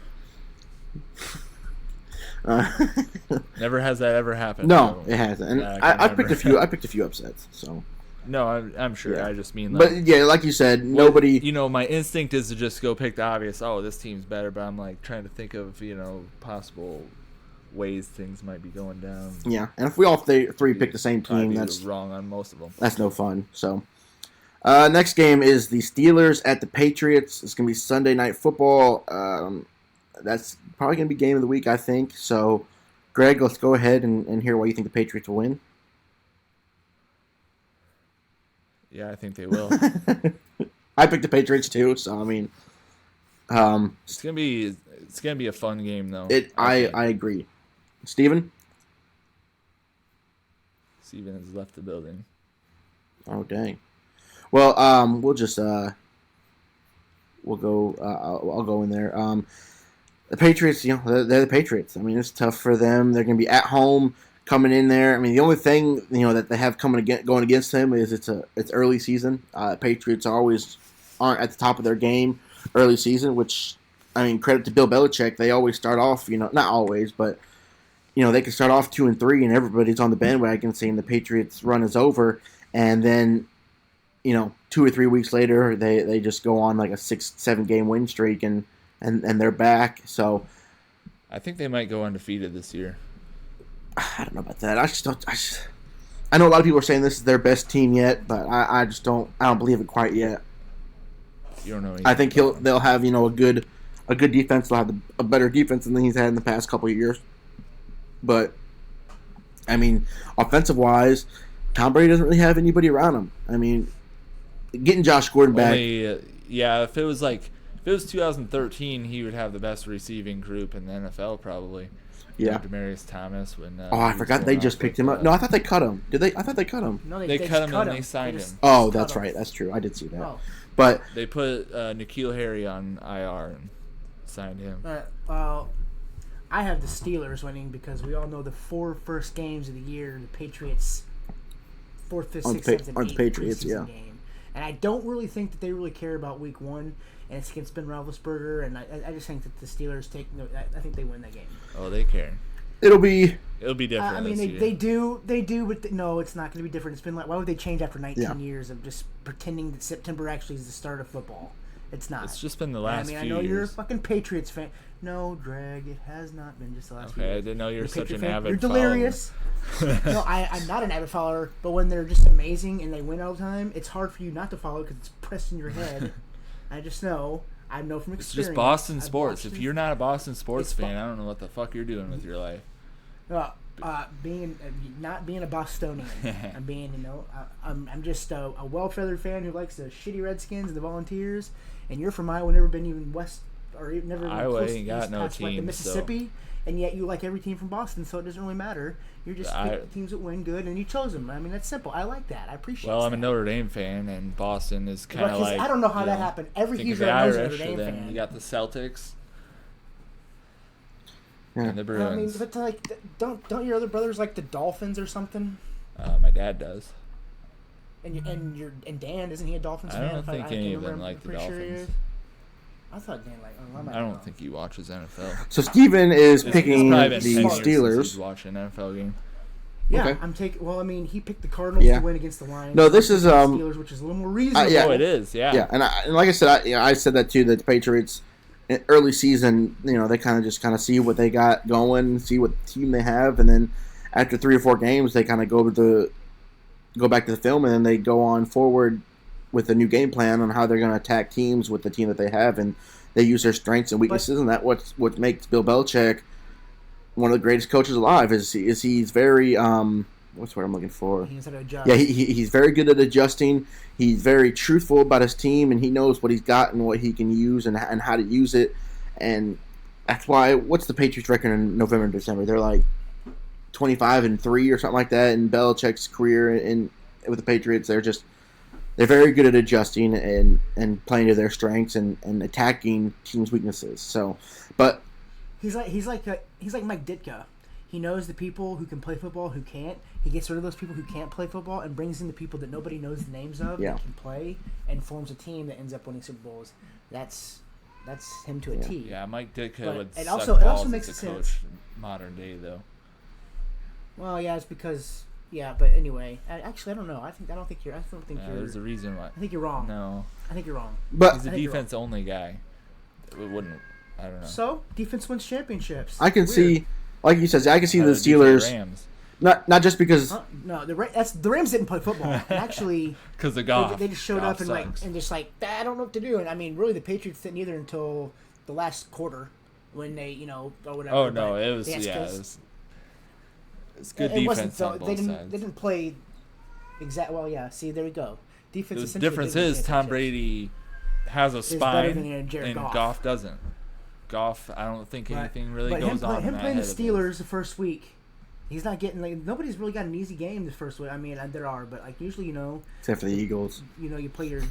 Never has that ever happened. No, so it hasn't. And I I can picked a remember. few. I picked a few upsets. So. No, I'm sure. Yeah. I just mean like. But yeah, like you said, nobody. My instinct is to just go pick the obvious. Oh, this team's better, but I'm like trying to think of possible ways things might be going down. Yeah, and if we all three pick the same team, I'd be that's wrong on most of them. That's no fun. So, next game is the Steelers at the Patriots. It's gonna be Sunday Night Football. That's probably gonna be game of the week, I think. So, Greg, let's go ahead and hear why you think the Patriots will win. Yeah, I think they will. I picked the Patriots too, so I mean, It's gonna be a fun game though. I agree. Steven? Steven has left the building. Oh dang. Well, we'll just we'll go. I'll go in there. The Patriots, they're the Patriots. I mean, it's tough for them. They're gonna be at home. Coming in there, I mean, the only thing that they have going against them is it's early season. Patriots always aren't at the top of their game early season, which I mean, credit to Bill Belichick. They always start off, not always, but they can start off 2-3, and everybody's on the bandwagon saying the Patriots' run is over, and then 2 or 3 weeks later, they just go on like a 6-7 game win streak, and they're back. So I think they might go undefeated this year. I don't know about that. I know a lot of people are saying this is their best team yet, but I just don't believe it quite yet. You don't know. I think they'll have a good defense. They'll have a better defense than he's had in the past couple of years. But I mean, offensive wise, Tom Brady doesn't really have anybody around him. I mean, getting Josh Gordon back. If it was 2013, he would have the best receiving group in the NFL probably. Yeah. Demaryius Thomas when. I forgot they just picked him up. No, I thought they cut him. Did they? I thought they cut him. No, they cut him and they signed him. Oh, that's right. That's true. I did see that. Oh. But they put N'Keal Harry on IR and signed him. Well, I have the Steelers winning because we all know the 4 first games of the year, the Patriots 4th, 5th, 6th, 7th, and 8th Patriots, preseason game. And I don't really think that they really care about week 1, and it's against Ben Roethlisberger, and I just think that the Steelers I think they win that game. Oh, they care. It'll be different. I mean, they do, but no, it's not going to be different. It's been like, why would they change after 19 years of just pretending that September actually is the start of football? It's not. It's just been the last few I know years. you're a fucking Patriots fan. No, Greg, it has not been just the last few years. I didn't know you're such an fan. avid You're delirious. No, I'm not an avid follower, but when they're just amazing and they win all the time, it's hard for you not to follow because it's pressed in your head. I just know. I know from experience. It's just Boston sports. If you're not a Boston sports fan, I don't know what the fuck you're doing with your life. Not being a Bostonian. I'm just a well-feathered fan who likes the shitty Redskins and the Volunteers. And you're from Iowa, never been even west or never been Iowa close ain't got no past, like, the teams, Mississippi. And yet you like every team from Boston, so it doesn't really matter. You're just picking teams that win good, and you chose them. I mean, that's simple. I like that. I appreciate. Well, that. I'm a Notre Dame fan, and Boston is kind of like. I don't know how that happened. Every think of Hoosier the knows Irish, Notre Dame then fan. you got the Celtics. Yeah. And the Bruins. I mean, but like, don't your other brothers like the Dolphins or something? My dad does. And Dan, isn't he a Dolphins fan? I don't think any of them like the Dolphins. I thought Dan I don't think he watches NFL. So Steven is It's picking probably the been 10 years since Steelers. he's watching an NFL game. Yeah, Okay. I'm taking. Well, I mean, he picked the Cardinals Yeah. to win against the Lions. No, this is Steelers, which is a little more reasonable. yeah. Oh, it is. Yeah. Yeah, and like I said, I said that too. That the Patriots, in early season, they kind of see what they got going, see what team they have, and then after 3 or 4 games, they kind of go back to the film, and then they go on forward with a new game plan on how they're going to attack teams with the team that they have, and they use their strengths and weaknesses, and that's what makes Bill Belichick one of the greatest coaches alive. Is he's very what's the word I'm looking for? He knows how to adjust. Yeah, he's very good at adjusting. He's very truthful about his team, and he knows what he's got and what he can use and how to use it. And that's why, what's the Patriots record in November and December? They're like 25-3 or something like that. In Belichick's career with the Patriots, they're very good at adjusting and playing to their strengths and attacking teams' weaknesses. So, but He's like Mike Ditka. He knows the people who can play football, who can't. He gets rid of those people who can't play football and brings in the people that nobody knows the names of that can play, and forms a team that ends up winning Super Bowls. That's him to a T. Yeah, Mike Ditka But would it suck also balls makes as a sense. coach modern day, though. Well, yeah, it's because but anyway, I don't know. I don't think you're. There's a reason why. I think you're wrong. No, I think you're wrong. but he's a I think you're defense-only guy. It wouldn't. I don't know. So defense wins championships. I can Weird. see, like you said, I can see How the to do for Steelers. Rams. Not just because No, the Rams didn't play football. Actually, Because of golf. they just showed Golf up and sucks. I don't know what to do. And I mean, really, the Patriots didn't either until the last quarter when they or whatever. Oh no, but it was that's 'cause it's good it wasn't defense on both they didn't sides. they didn't play exact. Well, yeah. See, there we go. Defense. The essentially difference did win is Tom championships. Brady has a better spine than Jared and Goff. Goff doesn't. Goff, I don't think anything really But goes on in him that playing the head of Steelers the first week. He's not getting nobody's really got an easy game the first week. I mean, there are, but usually except for the Eagles. you play your.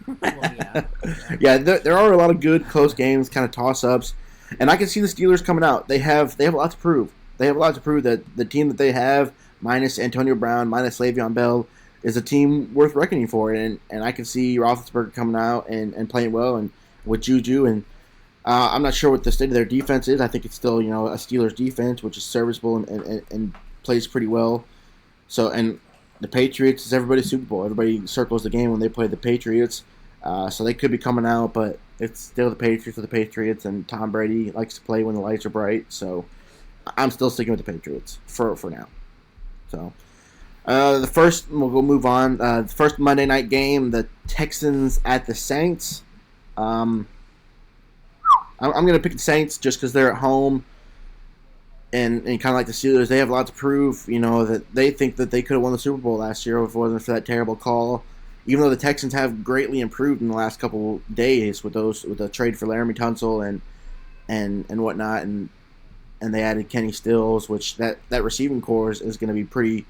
Well, yeah. Yeah, there are a lot of good close games, kind of toss-ups, and I can see the Steelers coming out. They have a lot to prove. They have a lot to prove that the team that they have, minus Antonio Brown, minus Le'Veon Bell, is a team worth reckoning for. And I can see Roethlisberger coming out and playing well, and with Juju, and I'm not sure what the state of their defense is. I think it's still, a Steelers defense, which is serviceable and plays pretty well. So, and the Patriots is everybody's Super Bowl. Everybody circles the game when they play the Patriots. So they could be coming out, but it's still the Patriots are the Patriots, and Tom Brady likes to play when the lights are bright. So I'm still sticking with the Patriots for now. So we'll move on. The first Monday night game, the Texans at the Saints. I'm going to pick the Saints just because they're at home. And kind of like the Steelers, they have a lot to prove, that they think that they could have won the Super Bowl last year if it wasn't for that terrible call. Even though the Texans have greatly improved in the last couple days with the trade for Laramie Tunsil and whatnot, and they added Kenny Stills, which that receiving core is going to be pretty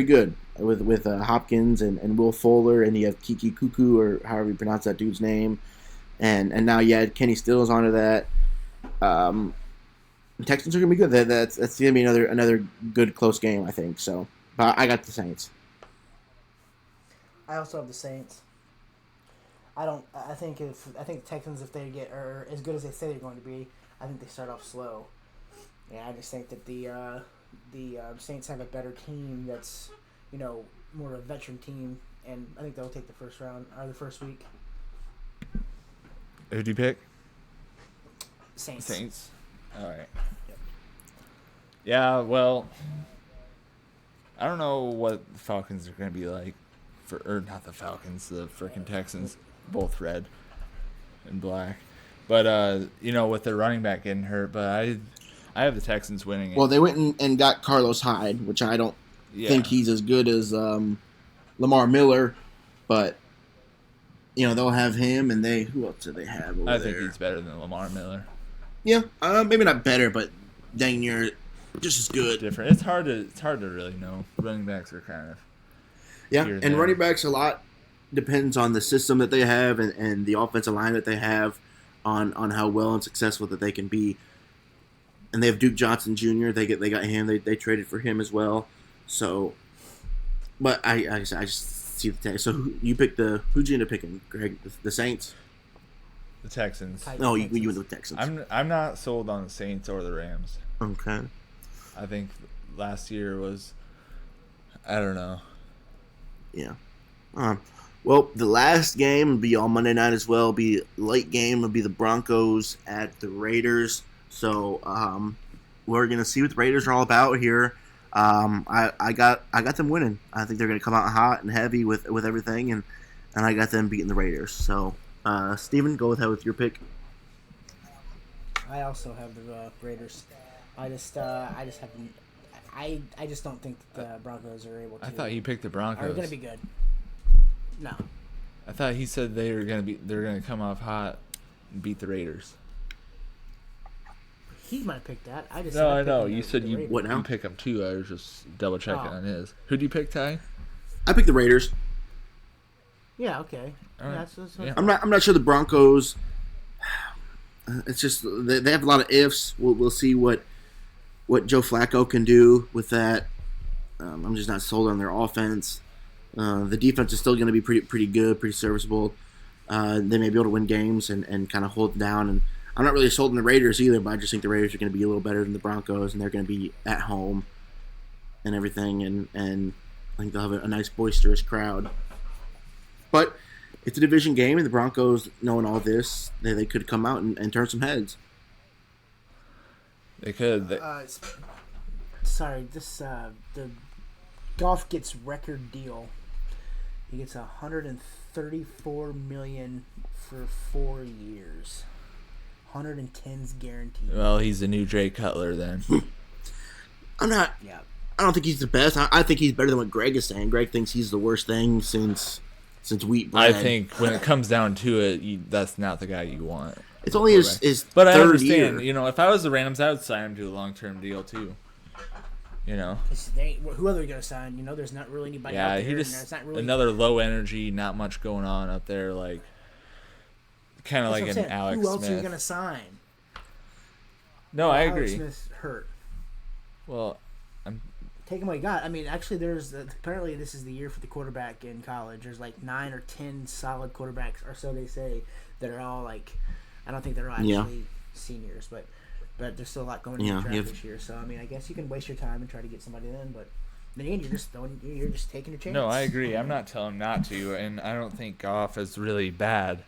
good with Hopkins and Will Fuller, and you have Kiki Cuckoo, or however you pronounce that dude's name, and now you add Kenny Stills onto that. The Texans are going to be good. That's going to be another good close game, I think. So, but I got the Saints. I also have the Saints. I think the Texans, if they get are as good as they say they're going to be, I think they start off slow. Yeah, I just think that the Saints have a better team that's more of a veteran team, and I think they'll take the first round or the first week. Who'd you pick? Saints. All right. Yep. Yeah, well, I don't know what the Falcons are going to be like. Or not the Falcons, the freaking Texans, both red and black. But, with their running back getting hurt, but I have the Texans winning it. Well, they went and got Carlos Hyde, which I don't think he's as good as Lamar Miller, but they'll have him, and who else do they have over I there? think he's better than Lamar Miller. Yeah, maybe not better, but dang near just as good. Different. It's hard to really know. Running backs are kind of and running backs a lot depends on the system that they have and the offensive line that they have on how well and successful that they can be. And they have Duke Johnson Jr. They got him. They traded for him as well. So, but I just see the so who'd you end up picking, Greg? The Saints. The Texans. No, you went with the Texans. I'm not sold on the Saints or the Rams. Okay. I think last year was, I don't know. Yeah. Well, the last game will be on Monday night as well. Be late game will be the Broncos at the Raiders. So we're gonna see what the Raiders are all about here. I got them winning. I think they're gonna come out hot and heavy with everything, and I got them beating the Raiders. So Steven, go with your pick. I also have the Raiders. I just don't think the Broncos are able to. I thought you picked the Broncos. Are going to be good. No. I thought he said they're gonna come off hot and beat the Raiders. He might have picked that. I just No, I know. You said you What now? you pick them too. I was just double checking on his. Who'd you pick, Ty? I picked the Raiders. Yeah. Okay. All right. That's Yeah. I'm not sure the Broncos. It's just they have a lot of ifs. We'll see what Joe Flacco can do with that. I'm just not sold on their offense. The defense is still going to be pretty good, pretty serviceable. They may be able to win games and kind of hold it down. And I'm not really sold on the Raiders either, but I just think the Raiders are going to be a little better than the Broncos, and they're going to be at home and everything. And I think they'll have a nice boisterous crowd. But it's a division game, and the Broncos, knowing all this, they could come out and turn some heads. They could. Sorry, the Goff gets record deal. He gets $134 million for 4 years. 110's guaranteed. Well, he's the new Jay Cutler then. Yeah. I don't think he's the best. I think he's better than what Greg is saying. Greg thinks he's the worst thing since wheat bread. I think when it comes down to it, that's not the guy you want. It's only his But I third understand. year. If I was the Rams, I would sign him to a long-term deal too. Who other are you going to sign? There's not really anybody out there. He and just there's not really, another low energy, not much going on up there, like kind of that's like what an I'm saying. Alex Who else Smith. are you going to sign? No, I Alex agree. Smith's hurt. Well, Take him what you got. I mean, actually, apparently this is the year for the quarterback in college. There's like 9 or 10 solid quarterbacks, or so they say, that are all like I don't think they're actually seniors, but there's still a lot going in the draft this year. So I mean, I guess you can waste your time and try to get somebody in, but in the end, you're just taking a chance. No, I agree. I'm not telling him not to, and I don't think Goff is really bad.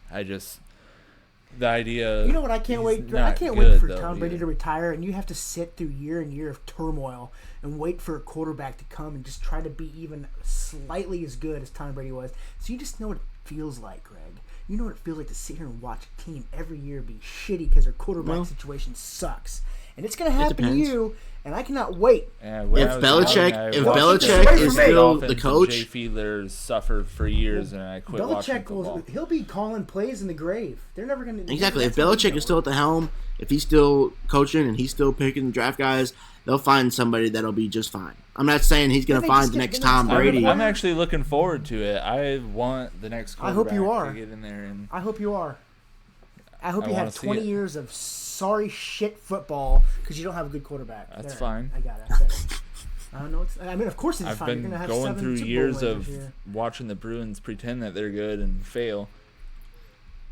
The idea. You know what? I can't wait. I can't wait for Tom Brady to retire, and you have to sit through year and year of turmoil and wait for a quarterback to come and just try to be even slightly as good as Tom Brady was. So you just know what it feels like, Greg. You know what it feels like to sit here and watch a team every year be shitty because their quarterback situation sucks, and it's going to happen to you. And I cannot wait. Yeah, if Belichick is still the coach, Jay Fiedler suffered for years, and I quit watching football. He'll be calling plays in the grave. They're never going to. Exactly. If Belichick is still at the helm, if he's still coaching and he's still picking the draft guys, they'll find somebody that'll be just fine. I'm not saying he's going to find the next Tom Brady. I'm actually looking forward to it. I want the next quarterback to get in there. And I hope you are. I hope you have 20 years of sorry shit football because you don't have a good quarterback. That's fine. I got it. I said it. I don't know. I mean, of course it's I've fine. You're gonna been have going through years of here. watching the Bruins pretend that they're good and fail.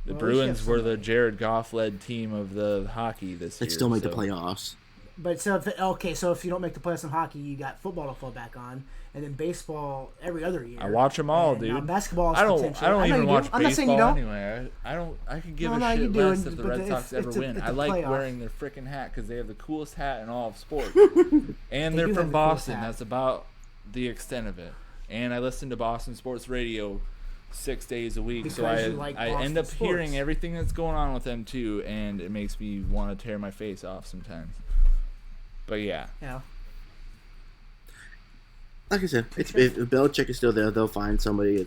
The Bruins were the Jared Goff-led team of the hockey this year. They still make the playoffs. But so if you don't make the playoffs in hockey, you got football to fall back on, and then baseball every other year. I watch them all, dude. Basketball. I don't even watch baseball anyway. I could give a shit less if the Red Sox ever win. I like wearing their freaking hat because they have the coolest hat in all of sports, and they're from Boston. That's about the extent of it. And I listen to Boston sports radio 6 days a week, so I end up hearing everything that's going on with them too, and it makes me want to tear my face off sometimes. But yeah. Like I said, if Belichick is still there, they'll find somebody.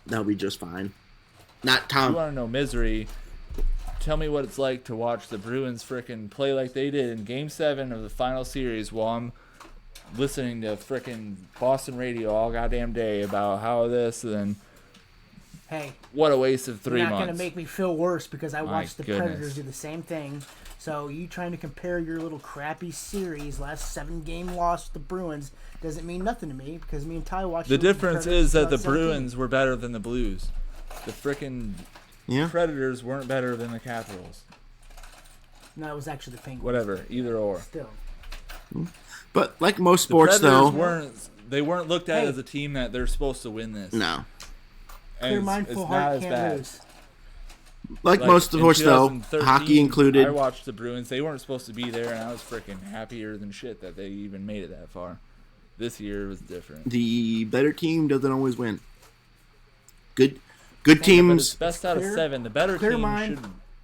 That'll be just fine. Not Tom. You want to know misery? Tell me what it's like to watch the Bruins frickin' play like they did in Game 7 of the final series while I'm listening to frickin' Boston radio all goddamn day about how this and hey, what a waste of 3 months. You're not going to make me feel worse because I watched the Predators do the same thing. So you trying to compare your little crappy series, last 7-game loss with the Bruins, doesn't mean nothing to me because me and Ty watched. The difference is that the Bruins were better than the Blues. The frickin' Predators weren't better than the Capitals. No, it was actually the Penguins. Whatever, either or. Still. But like most sports, though, they weren't looked at as a team that they're supposed to win this. No. Clear mind, full heart, can't lose. Like most sports, though, hockey included. I watched the Bruins. They weren't supposed to be there, and I was freaking happier than shit that they even made it that far. This year was different. The better team doesn't always win. Good teams. Best out of 7. The better team should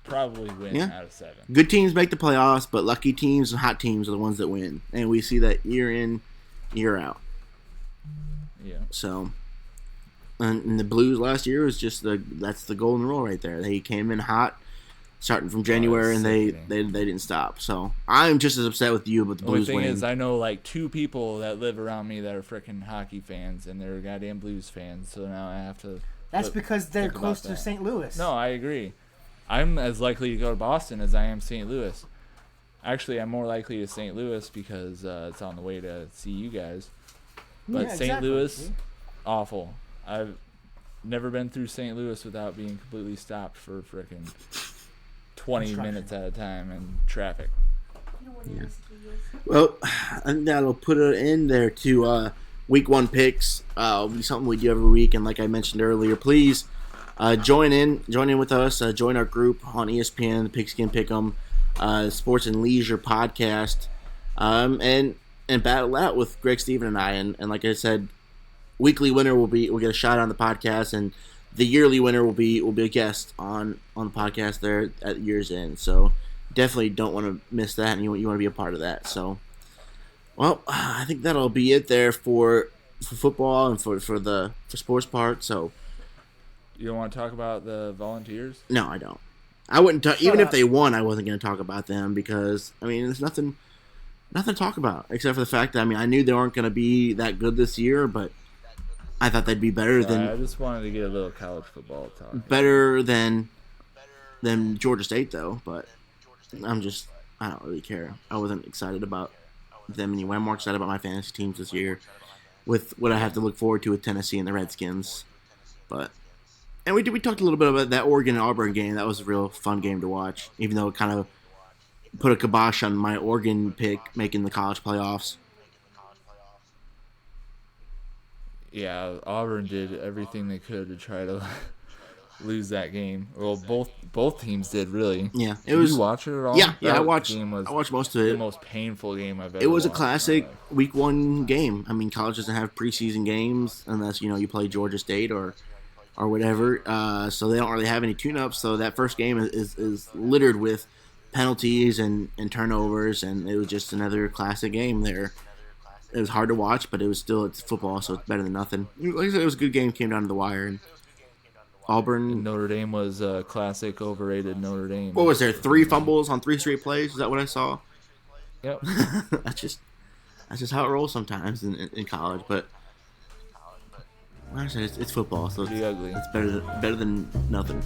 probably win out of 7. Good teams make the playoffs, but lucky teams and hot teams are the ones that win, and we see that year in, year out. Yeah. So. And the Blues last year was just that's the golden rule right there. They came in hot, starting from January, and they didn't stop. So I'm just as upset with you about the Blues winning. The thing is, I know like 2 people that live around me that are freaking hockey fans, and they're goddamn Blues fans. So now I have to. That's because they're close to St. Louis. No, I agree. I'm as likely to go to Boston as I am St. Louis. Actually, I'm more likely to St. Louis because it's on the way to see you guys. But St. Louis, awful. I've never been through St. Louis without being completely stopped for frickin' 20 minutes at a time in traffic. Yeah. Well, and that'll put an end there to week 1 picks. It'll be something we do every week, and like I mentioned earlier, please join in with us. Join our group on ESPN, the Pigskin Pick'em, Sports and Leisure podcast, and battle out with Greg, Steven, and I. And like I said, weekly winner we'll get a shot on the podcast, and the yearly winner will be a guest on the podcast there at year's end. So definitely don't want to miss that, and you want to be a part of that. So, well, I think that'll be it there for football and for sports part. So you don't want to talk about the Volunteers? No, I don't. I wouldn't talk, even if they won. I wasn't going to talk about them because there's nothing to talk about except for the fact that I knew they weren't going to be that good this year, but I thought they'd be better than. I just wanted to get a little college football talk. Better than Georgia State, though. But I don't really care. I wasn't excited about them anyway. I'm more excited about my fantasy teams this year, with what I have to look forward to with Tennessee and the Redskins. But And we talked a little bit about that Oregon and Auburn game. That was a real fun game to watch, even though it kind of put a kibosh on my Oregon pick making the college playoffs. Yeah, Auburn did everything they could to try to lose that game. Well, both teams did really. Yeah, it Did was. you watch it at all? Yeah, That I game was I watched most of the it. most painful game I've ever. It was a watched in my classic life. week 1 game. I mean, college doesn't have preseason games unless you play Georgia State or whatever. So they don't really have any tune-ups. So that first game is littered with penalties and turnovers, and it was just another classic game there. It was hard to watch, but it's football, so it's better than nothing. Like I said, it was a good game. Came down to the wire, and Auburn. Notre Dame was a classic overrated Notre Dame. What was there? 3 fumbles on 3 straight plays. Is that what I saw? Yep. that's just how it rolls sometimes in college. But like I said, it's football, so Pretty ugly. it's better than nothing.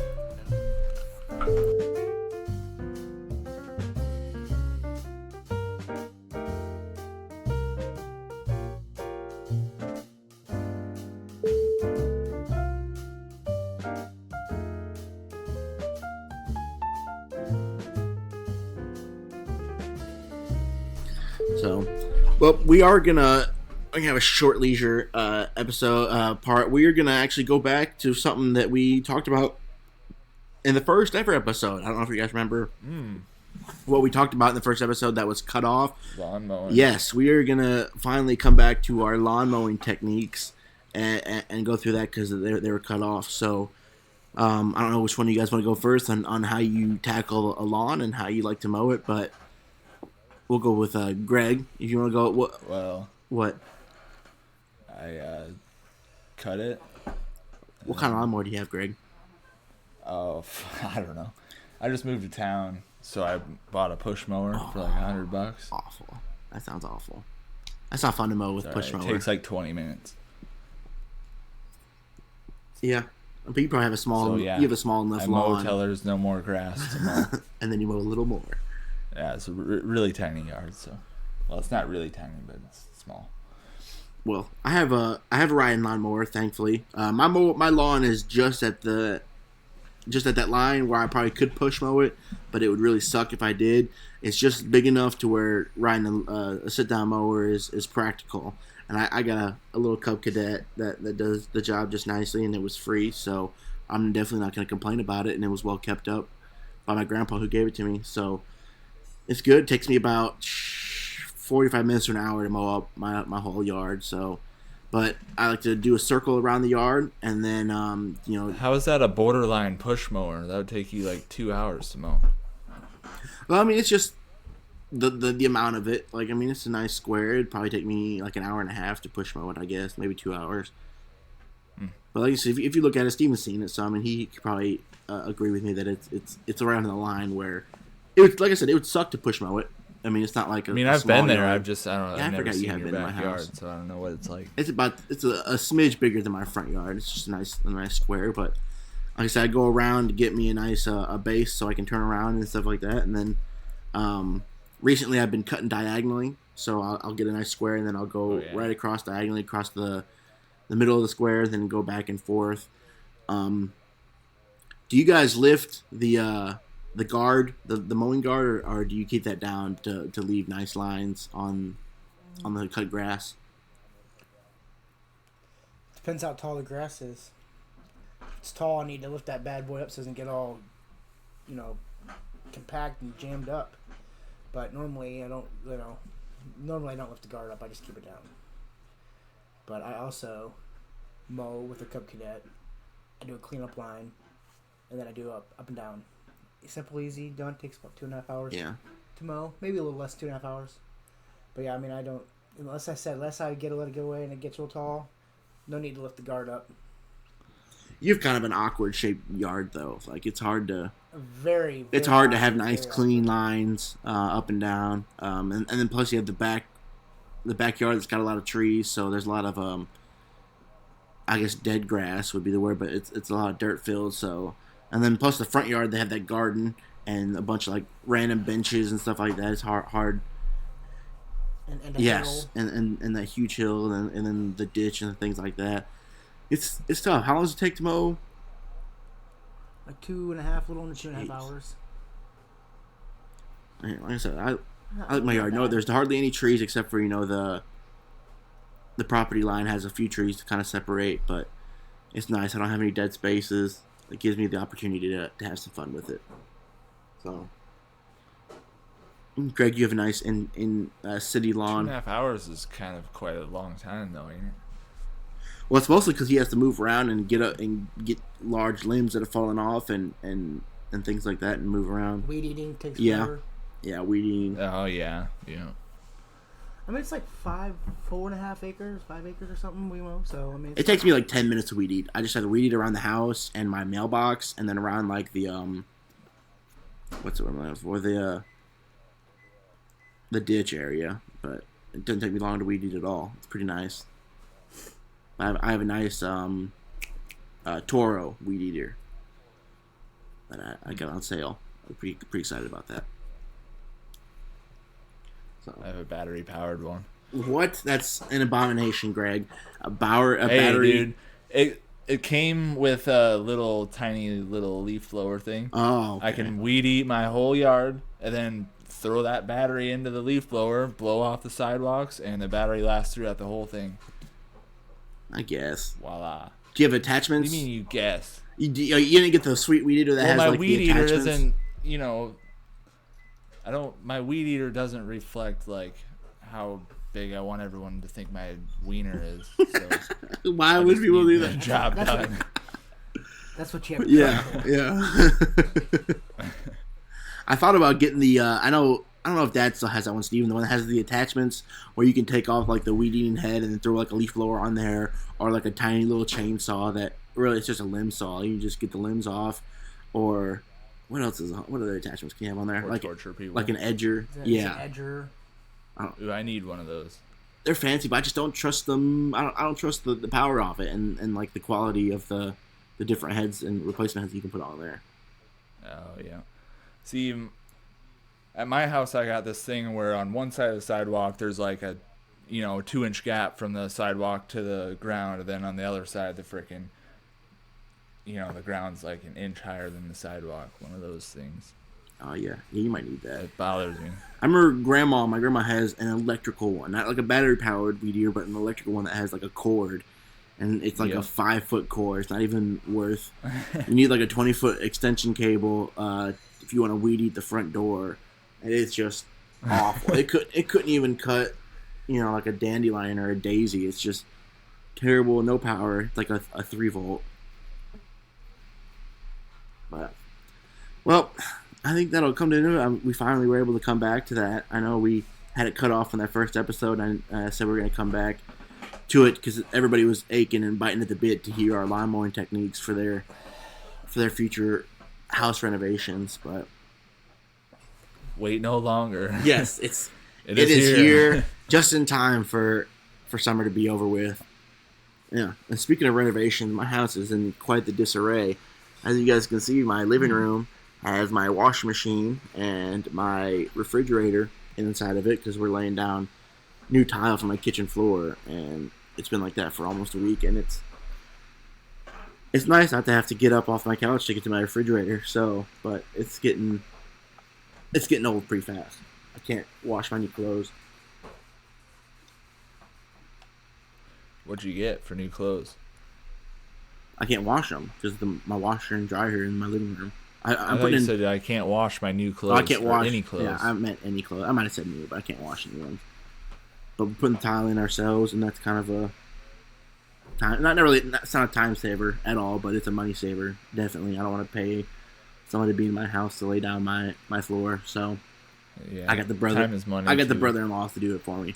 So, well, we are gonna have a short leisure episode part. We are gonna actually go back to something that we talked about in the first ever episode. I don't know if you guys remember what we talked about in the first episode that was cut off. Lawn mowing. Yes, we are gonna finally come back to our lawn mowing techniques and go through that because they were cut off. So. I don't know which one you guys want to go first on how you tackle a lawn and how you like to mow it, but we'll go with Greg. If you want to go, Well, what I cut it. What kind of lawnmower do you have, Greg? Oh, I don't know. I just moved to town, so I bought a push mower for like $100. Awful. That sounds awful. That's not fun to mow with push mower. It takes like 20 minutes. Yeah, but you probably have a small. So, yeah, you have a small enough I mow lawn. till there's no more grass to mow. And then you mow a little more. Yeah, it's a really tiny yard. So, well, it's not really tiny, but it's small. Well, I have a riding lawnmower. Thankfully, my lawn is just at that line where I probably could push mow it, but it would really suck if I did. It's just big enough to where riding a sit down mower is practical. And I got a little Cub Cadet that does the job just nicely, and it was free, so I'm definitely not going to complain about it. And it was well kept up by my grandpa who gave it to me, so it's good. It takes me about 45 minutes to an hour to mow up my whole yard. So, but I like to do a circle around the yard, and then How is that a borderline push mower? That would take you like 2 hours to mow. Well, I mean, it's just the amount of it. Like, I mean, it's a nice square. It'd probably take me like an hour and a half to push mow it, I guess, maybe 2 hours. But like I said, if you look at it, Steven's seen it, so I mean, he could probably agree with me that it's around the line where it would, like I said, it would suck to push mow it. I mean, it's not like I mean, I've been there. Yard. I don't know. Yeah, I've never forgot you seen have your been in my backyard, house. so I don't know what it's like. It's a smidge bigger than my front yard. It's just a nice square. But like I said, I go around to get me a nice a base so I can turn around and stuff like that. And then recently I've been cutting diagonally, so I'll get a nice square and then I'll go right across diagonally across the middle of the square, then go back and forth. Do you guys lift the guard, the mowing guard, or do you keep that down to leave nice lines on the cut grass? Depends how tall the grass is. If it's tall, I need to lift that bad boy up so it doesn't get all, compact and jammed up. But normally I don't lift the guard up. I just keep it down. But I also mow with a Cub Cadet. I do a cleanup line, and then I do up and down. Simple, easy, done. Takes about 2.5 hours. Yeah. To mow, maybe a little less, 2.5 hours. But yeah, I mean, I don't. Unless I let it go away and it gets real tall, no need to lift the guard up. You have kind of an awkward shaped yard though. Like it's hard to. Very. It's hard to have nice clean lines up and down, and then plus you have the backyard that's got a lot of trees, so there's a lot of I guess dead grass would be the word, but it's a lot of dirt filled. So, and then plus the front yard they have that garden and a bunch of like random benches and stuff like that. It's hard. And yes, hill. and that huge hill and then the ditch and things like that. It's tough. How long does it take to mow Like 2.5, a little under 2.5 Jeez. hours. Like I said, I Not like my that yard. No, bad. there's hardly any trees except for the property line has a few trees to kind of separate, but it's nice. I don't have any dead spaces. It gives me the opportunity to have some fun with it. So, Greg, you have a nice in city lawn. 2.5 hours is kind of quite a long time, though, ain't it? Well, it's mostly because he has to move around and get large limbs that have fallen off and things like that and move around. Weed eating takes Yeah. forever. Yeah, weeding. Oh yeah. I mean, it's like 4.5 acres, 5 acres or something we mow. So I mean, It takes me like 10 minutes to weed eat. I just have to weed eat around the house and my mailbox, and then around like the what's it for the ditch area. But it doesn't take me long to weed eat at all. It's pretty nice. I have a nice Toro weed eater that I got on sale. I'm pretty excited about that. So. I have a battery powered one. What? That's an abomination, Greg. A Hey, battery. dude, it came with a little tiny little leaf blower thing. Oh, okay. I can weed eat my whole yard and then throw that battery into the leaf blower, blow off the sidewalks, and the battery lasts throughout the whole thing. I guess. Voila. Do you have What attachments? do you mean you guess? You didn't get the sweet weed eater that Well, has my like weed the eater attachments? isn't, my weed eater doesn't reflect like how big I want everyone to think my wiener is. So Why I would just people need do the that? job That's done. that's what you have. To Yeah, for. yeah. I thought about getting the. I don't know if Dad still has that one, Steven. The one that has the attachments where you can take off like the weed eating head and then throw like a leaf blower on there, or like a tiny little chainsaw that really it's just a limb saw. You just get the limbs off, or what else what other attachments can you have on there? Or Like torture people. like an edger. It's Yeah, an edger. Ooh, I need one of those. they're fancy, but I just don't trust them. I don't trust the power of it and like the quality of the different heads and replacement heads you can put on there. Oh yeah. See, at my house, I got this thing where on one side of the sidewalk there's like a, 2-inch gap from the sidewalk to the ground, and then on the other side the frickin', the ground's like an inch higher than the sidewalk. One of those things. Oh yeah, you might need that. It bothers me. I remember my grandma has an electrical one, not like a battery powered weed eater, but an electrical one that has like a cord, and it's like Yeah. a 5-foot cord. It's not even worth. You need like a 20-foot extension cable if you want to weed eat the front door, and it's just awful. it couldn't even cut, like a dandelion or a daisy. It's just terrible, no power. It's like a 3-volt. But well. I think that'll come to it. We finally were able to come back to that. I know we had it cut off in that first episode, and I said we are going to come back to it because everybody was aching and biting at the bit to hear our lawn mowing techniques for their future house renovations. But Wait no longer. yes, it is here just in time for summer to be over with. Yeah, and speaking of renovation, my house is in quite the disarray. As you guys can see, my living room has my washing machine and my refrigerator inside of it because we're laying down new tile for my kitchen floor, and it's been like that for almost a week, and it's nice not to have to get up off my couch to get to my refrigerator. So, but it's getting old pretty fast. I can't wash my new clothes. What'd you get for new clothes? I can't wash them because my washer and dryer in my living room. I I'm thought putting you in. said I can't wash my new Oh, clothes. I can't or wash any clothes. Yeah, I meant any clothes. I might have said new, but I can't wash any ones. But we're putting tile in ourselves, and that's kind of a time. It's not a time saver at all, but it's a money saver. Definitely, I don't want to pay someone to be in my house to lay down my floor. So Yeah, I got the brother. Time is money. I got the too. brother-in-law to do it for me.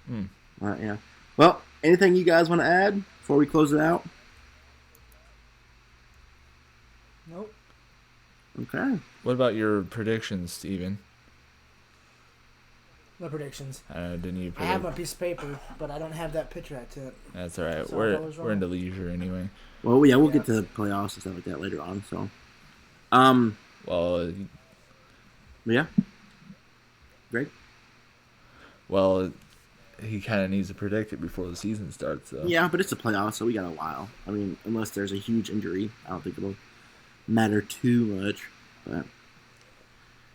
Hmm. Yeah. Well, anything you guys want to add before we close it out? Nope. Okay. What about your predictions, Steven? No predictions. Didn't you I have my predict? piece of paper, but I don't have that picture at it. That's all right. So I We're was we're wrong. into leisure anyway. Well, yeah, we'll Yeah. get to the playoffs and stuff like that later on. So, Well, yeah. Greg. well, he kind of needs to predict it before the season starts, though. Yeah, but it's a playoff, so we got a while. I mean, unless there's a huge injury, I don't think it'll matter too much. But,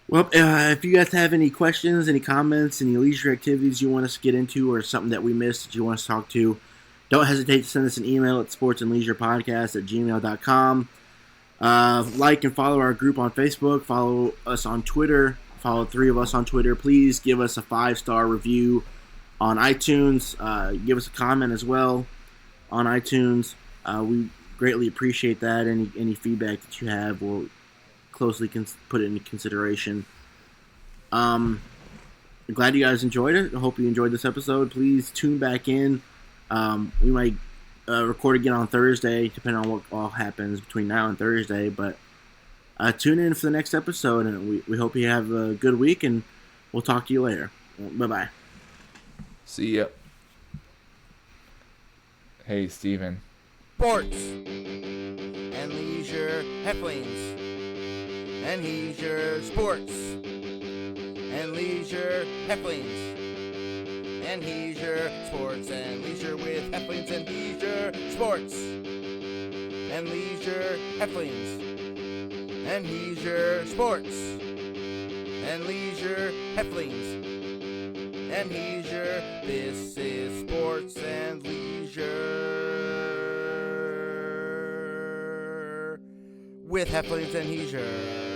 well, if you guys have any questions, any comments, any leisure activities you want us to get into, or something that we missed that you want us to talk to, don't hesitate to send us an email at sportsandleisurepodcast@gmail.com. Like and follow our group on Facebook. Follow us on Twitter. Follow 3 of us on Twitter. Please give us a 5-star review on iTunes. Give us a comment as well on iTunes. We greatly appreciate that. Any feedback that you have, we'll closely put it into consideration. I'm glad you guys enjoyed it. I hope you enjoyed this episode. Please tune back in. We might record again on Thursday, depending on what all happens between now and Thursday. But tune in for the next episode, and we hope you have a good week, and we'll talk to you later. Bye-bye. See ya. Hey, Steven. Sports and leisure heflings and leisure sports and leisure heflings and leisure sports and leisure with heflings and leisure sports and leisure heflings and leisure sports and leisure heflings and leisure. This is sports and leisure with heflings and leisure.